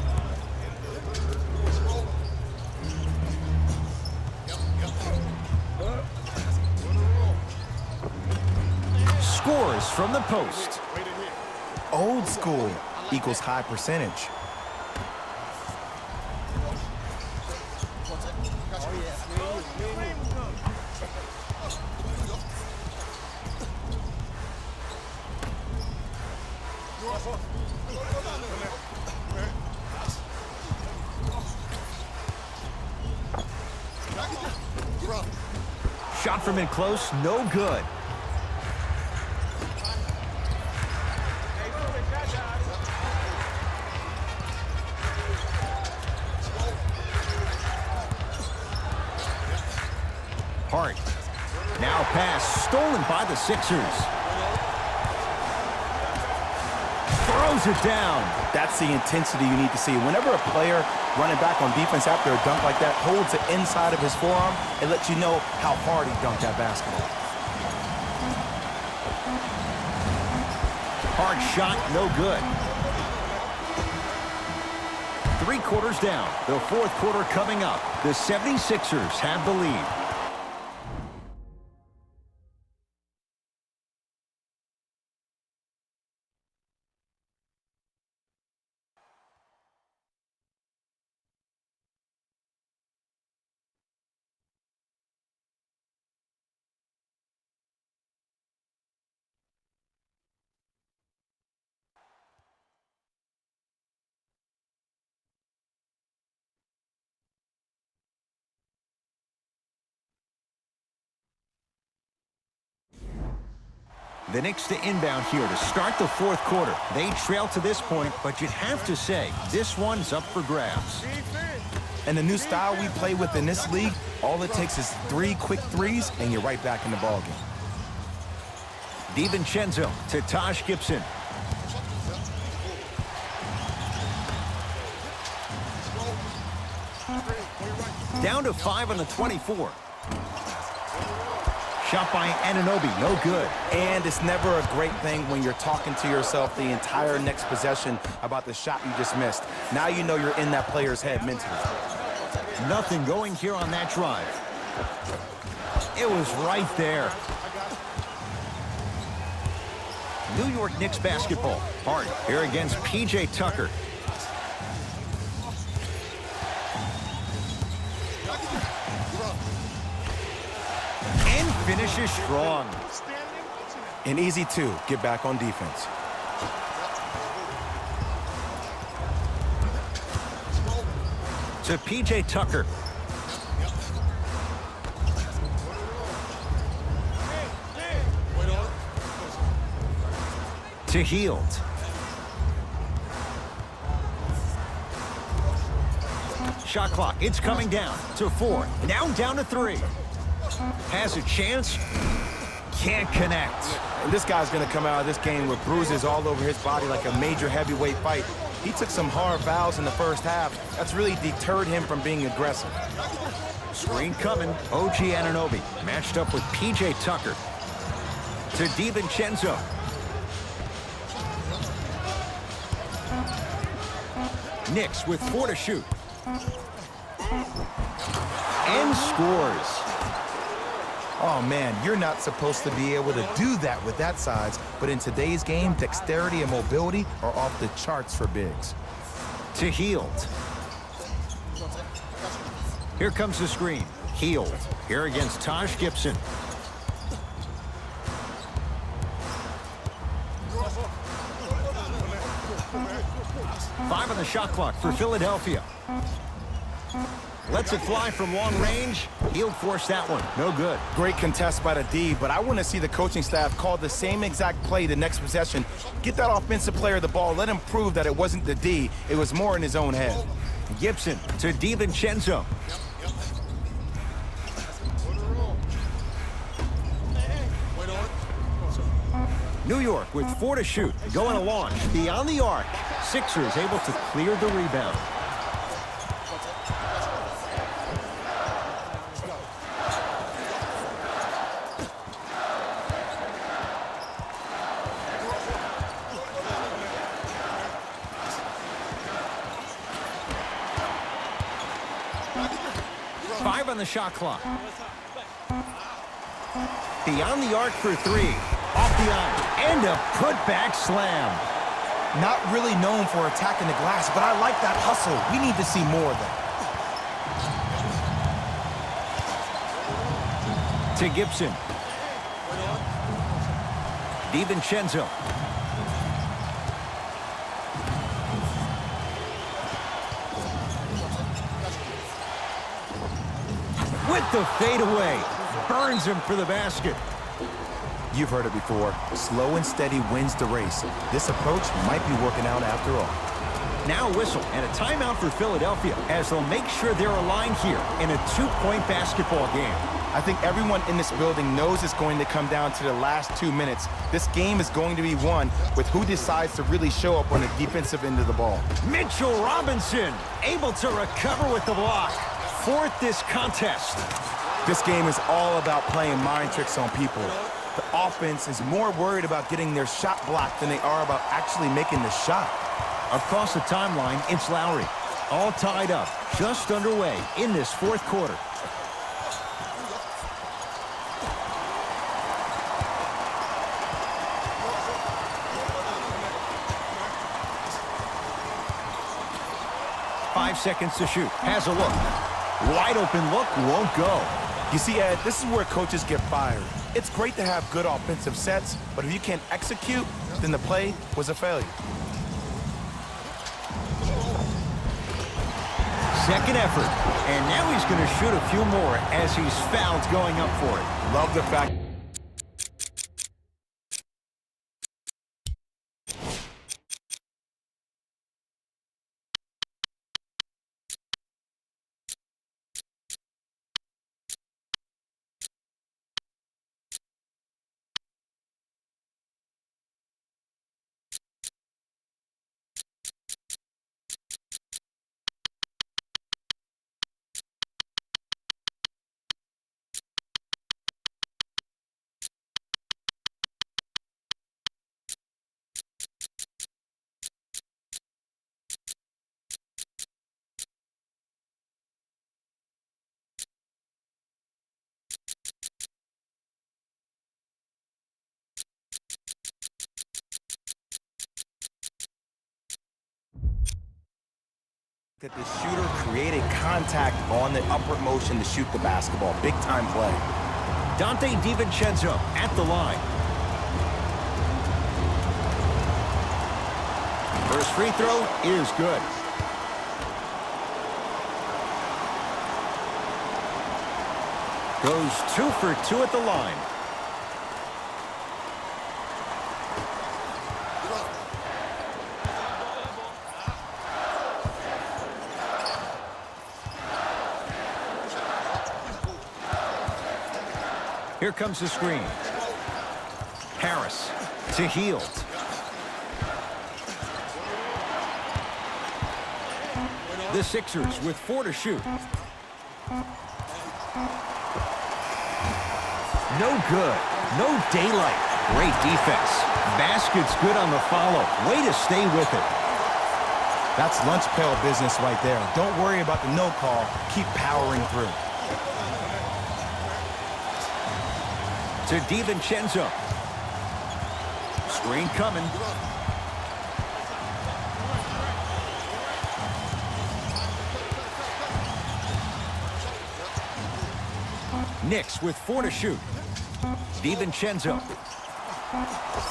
Scores from the post. Old school equals high percentage. Shot from in close, no good. Hart. Now pass stolen by the Sixers. Throws it down. That's the intensity you need to see. Whenever a player running back on defense after a dunk like that holds the inside of his forearm, it lets you know how hard he dunked that basketball. Hard shot, no good. 3 quarters down. The 4th quarter coming up. The 76ers have the lead. The Knicks to inbound here to start the 4th quarter. They trail to this point, but you'd have to say this one's up for grabs. And the new style we play with in this league, all it takes is 3 quick threes, and you're right back in the ballgame. DiVincenzo to Taj Gibson. Down to 5 on the 24. Shot by Anunoby, no good. And it's never a great thing when you're talking to yourself the entire next possession about the shot you just missed. Now you know you're in that player's head mentally. Nothing going here on that drive. It was right there. New York Knicks basketball. Hart here against P.J. Tucker. And finishes strong. An easy 2, get back on defense. To P.J. Tucker. To Hield. Shot clock, it's coming down to 4. Now down to 3. Has a chance. Can't connect. And this guy's going to come out of this game with bruises all over his body like a major heavyweight fight. He took some hard fouls in the first half. That's really deterred him from being aggressive. Screen coming. OG Anunoby matched up with P.J. Tucker. To DiVincenzo. Knicks with 4 to shoot. And scores. Oh, man, you're not supposed to be able to do that with that size, but in today's game, dexterity and mobility are off the charts for bigs. To Hield. Here comes the screen. Hield here against Taj Gibson. Five on the shot clock for Philadelphia. Lets it fly from long range. He'll force that one. No good. Great contest by the D, but I want to see the coaching staff call the same exact play the next possession. Get that offensive player the ball. Let him prove that it wasn't the D. It was more in his own head. Gibson to DiVincenzo. New York with 4 to shoot. Going to launch. Beyond the arc. Sixers able to clear the rebound. Five on the shot clock. Beyond the arc for 3. Off the iron. And a putback slam. Not really known for attacking the glass, but I like that hustle. We need to see more of that. To Gibson. DiVincenzo. With the fadeaway. Burns him for the basket. You've heard it before. Slow and steady wins the race. This approach might be working out after all. Now a whistle and a timeout for Philadelphia as they'll make sure they're aligned here in a 2-point basketball game. I think everyone in this building knows it's going to come down to the last 2 minutes. This game is going to be won with who decides to really show up on the defensive end of the ball. Mitchell Robinson able to recover with the block. Fourth this contest. This game is all about playing mind tricks on people. The offense is more worried about getting their shot blocked than they are about actually making the shot. Across the timeline, it's Lowry. All tied up, just underway in this fourth quarter. Five seconds to shoot. Has a look. Wide open look, won't go. You see, Ed, this is where coaches get fired. It's great to have good offensive sets, but if you can't execute, then the play was a failure. Second effort. And now he's going to shoot a few more as he's fouled going up for it. Love the fact that the shooter created contact on the upward motion to shoot the basketball. Big time play. Dante DiVincenzo at the line. First free throw is good. Goes 2 for 2 at the line. Here comes the screen. Harris to Hield. The Sixers with 4 to shoot. No good. No daylight. Great defense. Basket's good on the follow. Way to stay with it. That's lunch pail business right there. Don't worry about the no call. Keep powering through. To DiVincenzo. Screen coming. Knicks with 4 to shoot. DiVincenzo.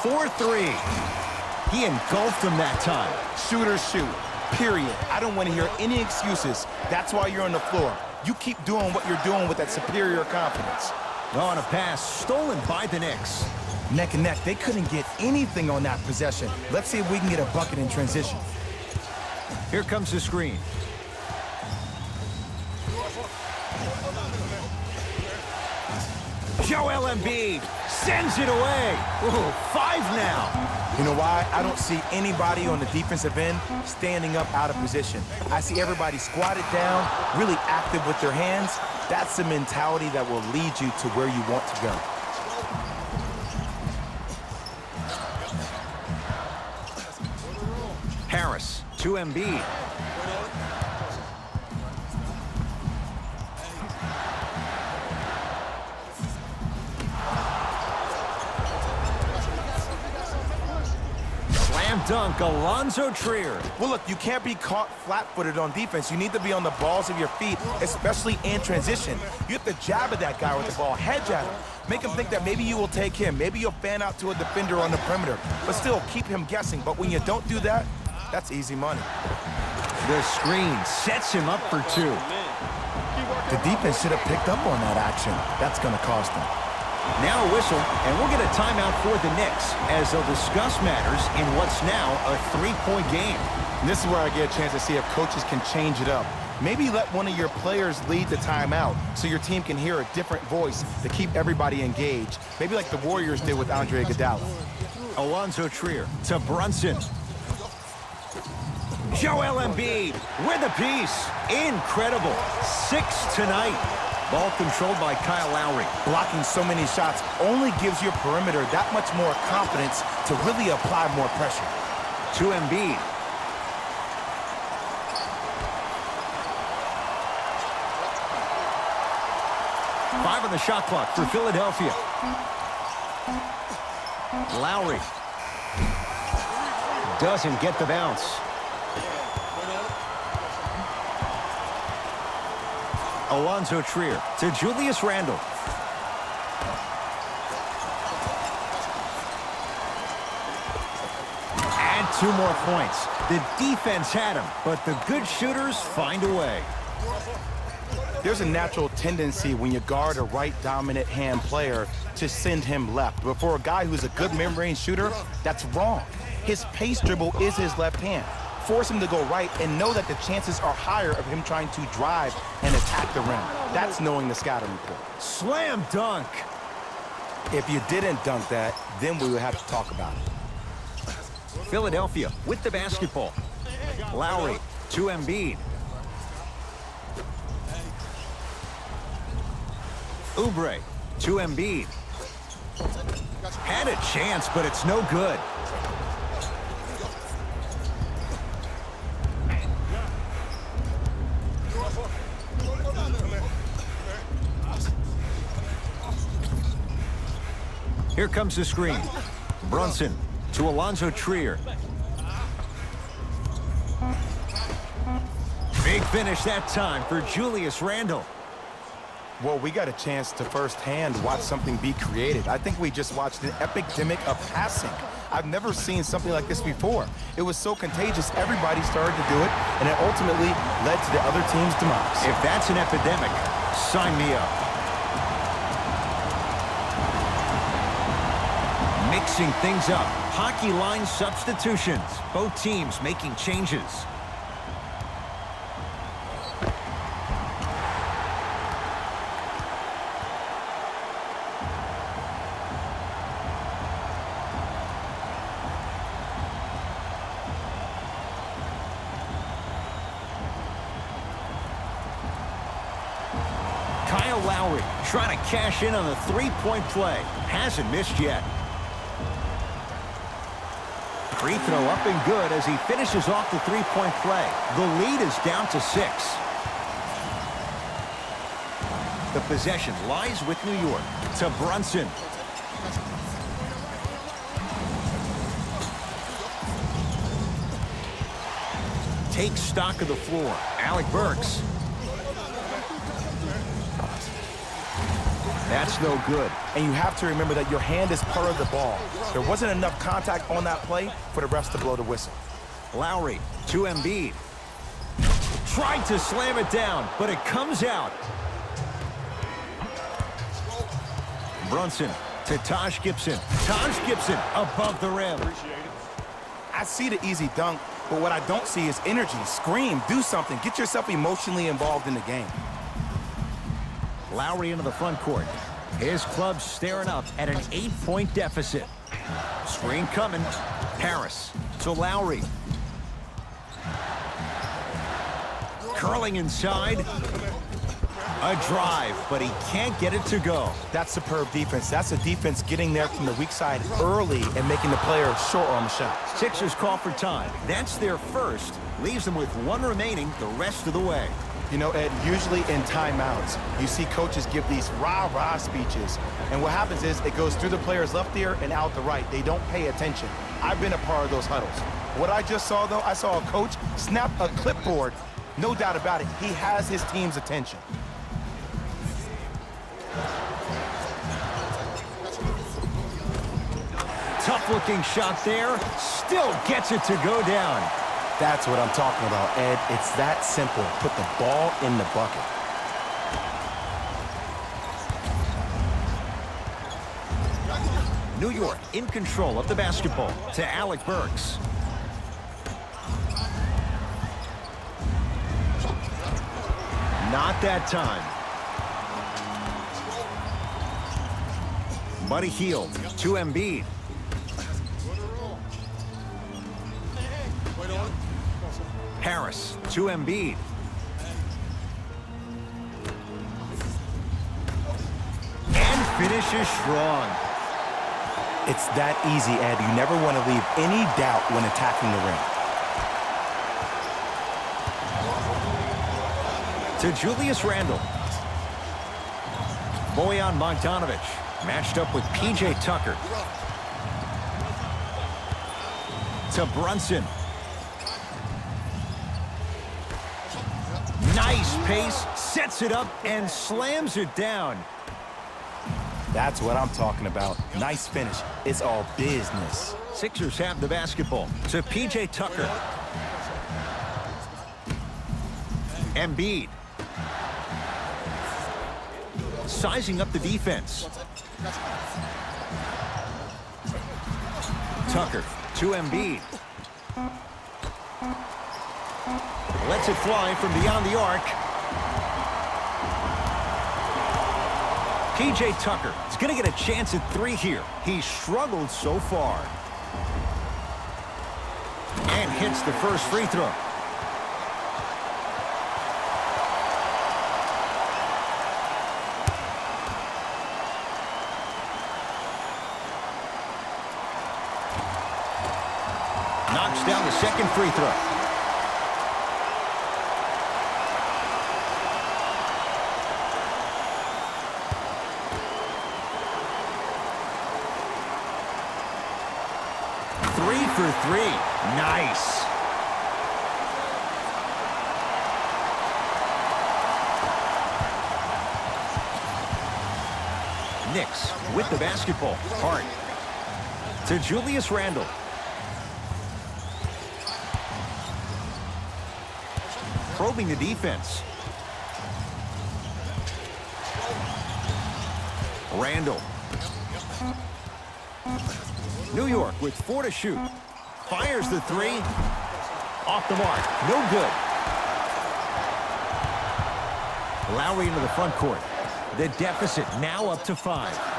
4-3. He engulfed him that time. Shooters shoot. Period. I don't want to hear any excuses. That's why you're on the floor. You keep doing what you're doing with that superior confidence. On a pass stolen by the Knicks. Neck and neck. They couldn't get anything on that possession. Let's see if we can get a bucket in transition. Here comes the screen. Joel Embiid sends it away. Ooh, 5 now. You know why? I don't see anybody on the defensive end standing up out of position. I see everybody squatted down, really active with their hands. That's the mentality that will lead you to where you want to go. Harris to Embiid. Slam dunk, Alonzo Trier. Well, look, you can't be caught flat-footed on defense. You need to be on the balls of your feet, especially in transition. You have to jab at that guy with the ball, hedge at him. Make him think that maybe you will take him. Maybe you'll fan out to a defender on the perimeter. But still, keep him guessing. But when you don't do that, that's easy money. The screen sets him up for 2. The defense should have picked up on that action. That's going to cost them. Now a whistle, and we'll get a timeout for the Knicks as they'll discuss matters in what's now a 3-point game. And this is where I get a chance to see if coaches can change it up. Maybe let one of your players lead the timeout so your team can hear a different voice to keep everybody engaged. Maybe like the Warriors did with Andre Iguodala. Alonzo Trier to Brunson. Joel Embiid with a piece. Incredible. 6 tonight. Ball controlled by Kyle Lowry. Blocking so many shots only gives your perimeter that much more confidence to really apply more pressure. To Embiid. 5 on the shot clock for Philadelphia. Lowry doesn't get the bounce. Alonzo Trier to Julius Randle. And 2 more points. The defense had him, but the good shooters find a way. There's a natural tendency when you guard a right dominant hand player to send him left. But for a guy who's a good mid-range shooter, that's wrong. His pace dribble is his left hand. Force him to go right and know that the chances are higher of him trying to drive and attack the rim. That's knowing the scouting report. Slam dunk. If you didn't dunk that, then we would have to talk about it. Philadelphia with the basketball. Lowry to Embiid. Oubre to Embiid. Had a chance, but it's no good. Here comes the screen. Brunson to Alonzo Trier. Big finish that time for Julius Randle. Well, we got a chance to firsthand watch something be created. I think we just watched an epidemic of passing. I've never seen something like this before. It was so contagious, everybody started to do it, and it ultimately led to the other team's demise. If that's an epidemic, sign me up. Mixing things up. Hockey line substitutions. Both teams making changes. Kyle Lowry trying to cash in on the three-point play. Hasn't missed yet. Free throw up and good as he finishes off the three-point play. The lead is down to 6. The possession lies with New York. To Brunson. Takes stock of the floor. Alec Burks. That's no good. And you have to remember that your hand is part of the ball. There wasn't enough contact on that play for the refs to blow the whistle. Lowry to Embiid. Tried to slam it down, but it comes out. Brunson to Taj Gibson. Taj Gibson above the rim. I see the easy dunk, but what I don't see is energy. Scream, do something. Get yourself emotionally involved in the game. Lowry into the front court. His club staring up at an 8-point deficit. Screen coming. Harris to Lowry. Curling inside. A drive, but he can't get it to go. That's superb defense. That's a defense getting there from the weak side early and making the player short on the shot. Sixers call for time. That's their first. Leaves them with 1 remaining the rest of the way. You know, Ed, usually in timeouts, you see coaches give these rah-rah speeches. And what happens is it goes through the player's left ear and out the right. They don't pay attention. I've been a part of those huddles. What I just saw, though, I saw a coach snap a clipboard. No doubt about it, he has his team's attention. Tough-looking shot there. Still gets it to go down. That's what I'm talking about, Ed. It's that simple. Put the ball in the bucket. New York in control of the basketball to Alec Burks. Not that time. Buddy Hield to Embiid. Harris to Embiid. And finishes strong. It's that easy, Ed. You never want to leave any doubt when attacking the rim. To Julius Randle. Bojan Bogdanovic matched up with P.J. Tucker. To Brunson. Nice pace, sets it up, and slams it down. That's what I'm talking about. Nice finish. It's all business. Sixers have the basketball to P.J. Tucker. Embiid. Sizing up the defense. Tucker to Embiid. Lets it fly from beyond the arc. P.J. Tucker is going to get a chance at three here. He's struggled so far. And hits the first free throw. Knocks down the second free throw. For three. Nice. Knicks with the basketball. Hart to Julius Randle. Probing the defense. Randle. New York with 4 to shoot. Fires the three. Off the mark. No good. Lowry into the front court. The deficit now up to 5.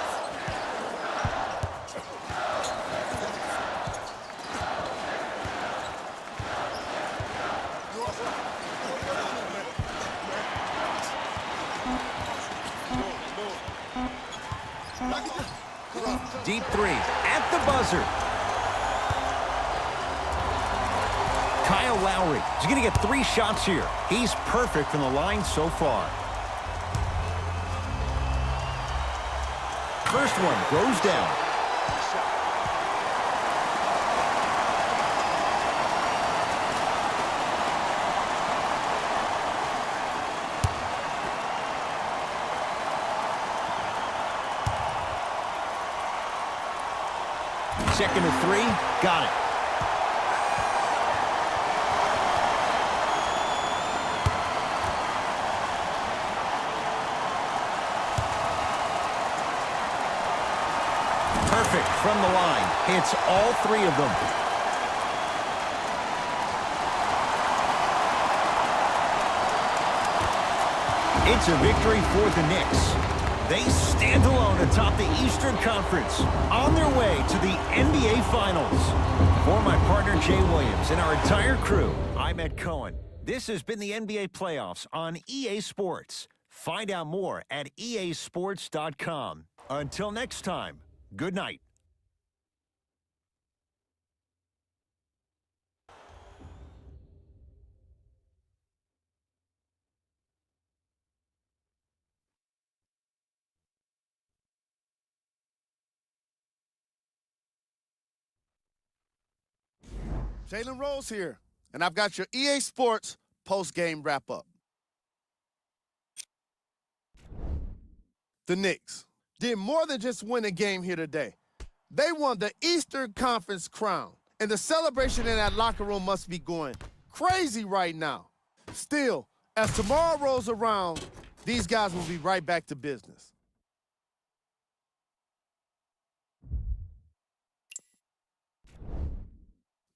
Deep three at the buzzer. Kyle Lowry is going to get 3 shots here. He's perfect from the line so far. First one goes down. Second to 3, got it. Perfect from the line. Hits all 3 of them. It's a victory for the Knicks. They stand alone atop the Eastern Conference on their way to the NBA Finals. For my partner Jay Williams and our entire crew, I'm Ed Cohen. This has been the NBA Playoffs on EA Sports. Find out more at easports.com. Until next time, good night. Jalen Rose here, and I've got your EA Sports post-game wrap-up. The Knicks did more than just win a game here today. They won the Eastern Conference crown, and the celebration in that locker room must be going crazy right now. Still, as tomorrow rolls around, these guys will be right back to business.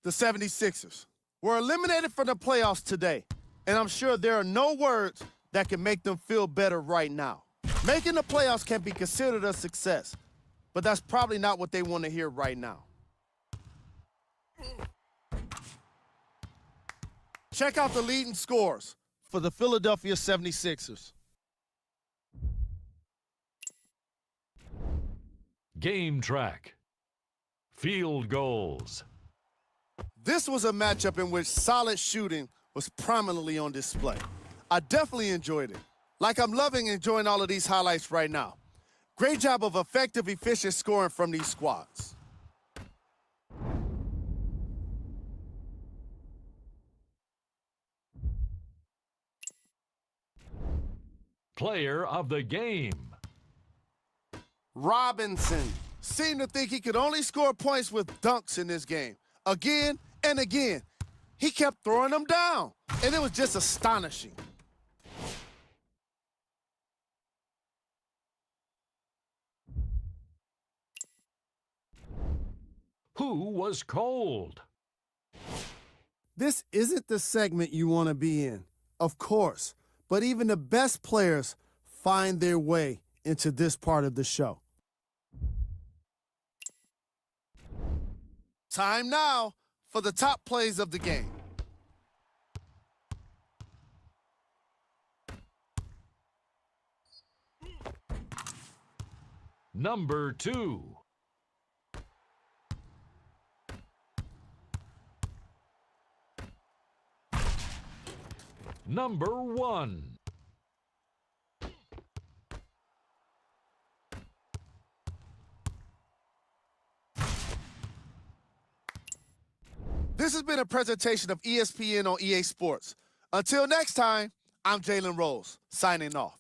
The 76ers were eliminated from the playoffs today, and I'm sure there are no words that can make them feel better right now. Making the playoffs can be considered a success, but that's probably not what they want to hear right now. Check out the leading scores for the Philadelphia 76ers. Game track. Field goals. This was a matchup in which solid shooting was prominently on display. I definitely enjoyed it. Like I'm loving enjoying all of these highlights right now. Great job of effective, efficient scoring from these squads. Player of the game. Robinson seemed to think he could only score points with dunks in this game. Again and again, he kept throwing them down, and it was just astonishing. Who was cold? This isn't the segment you want to be in, of course, but even the best players find their way into this part of the show. Time now for the top plays of the game. Number 2. Number 1. This has been a presentation of ESPN on EA Sports. Until next time, I'm Jalen Rose, signing off.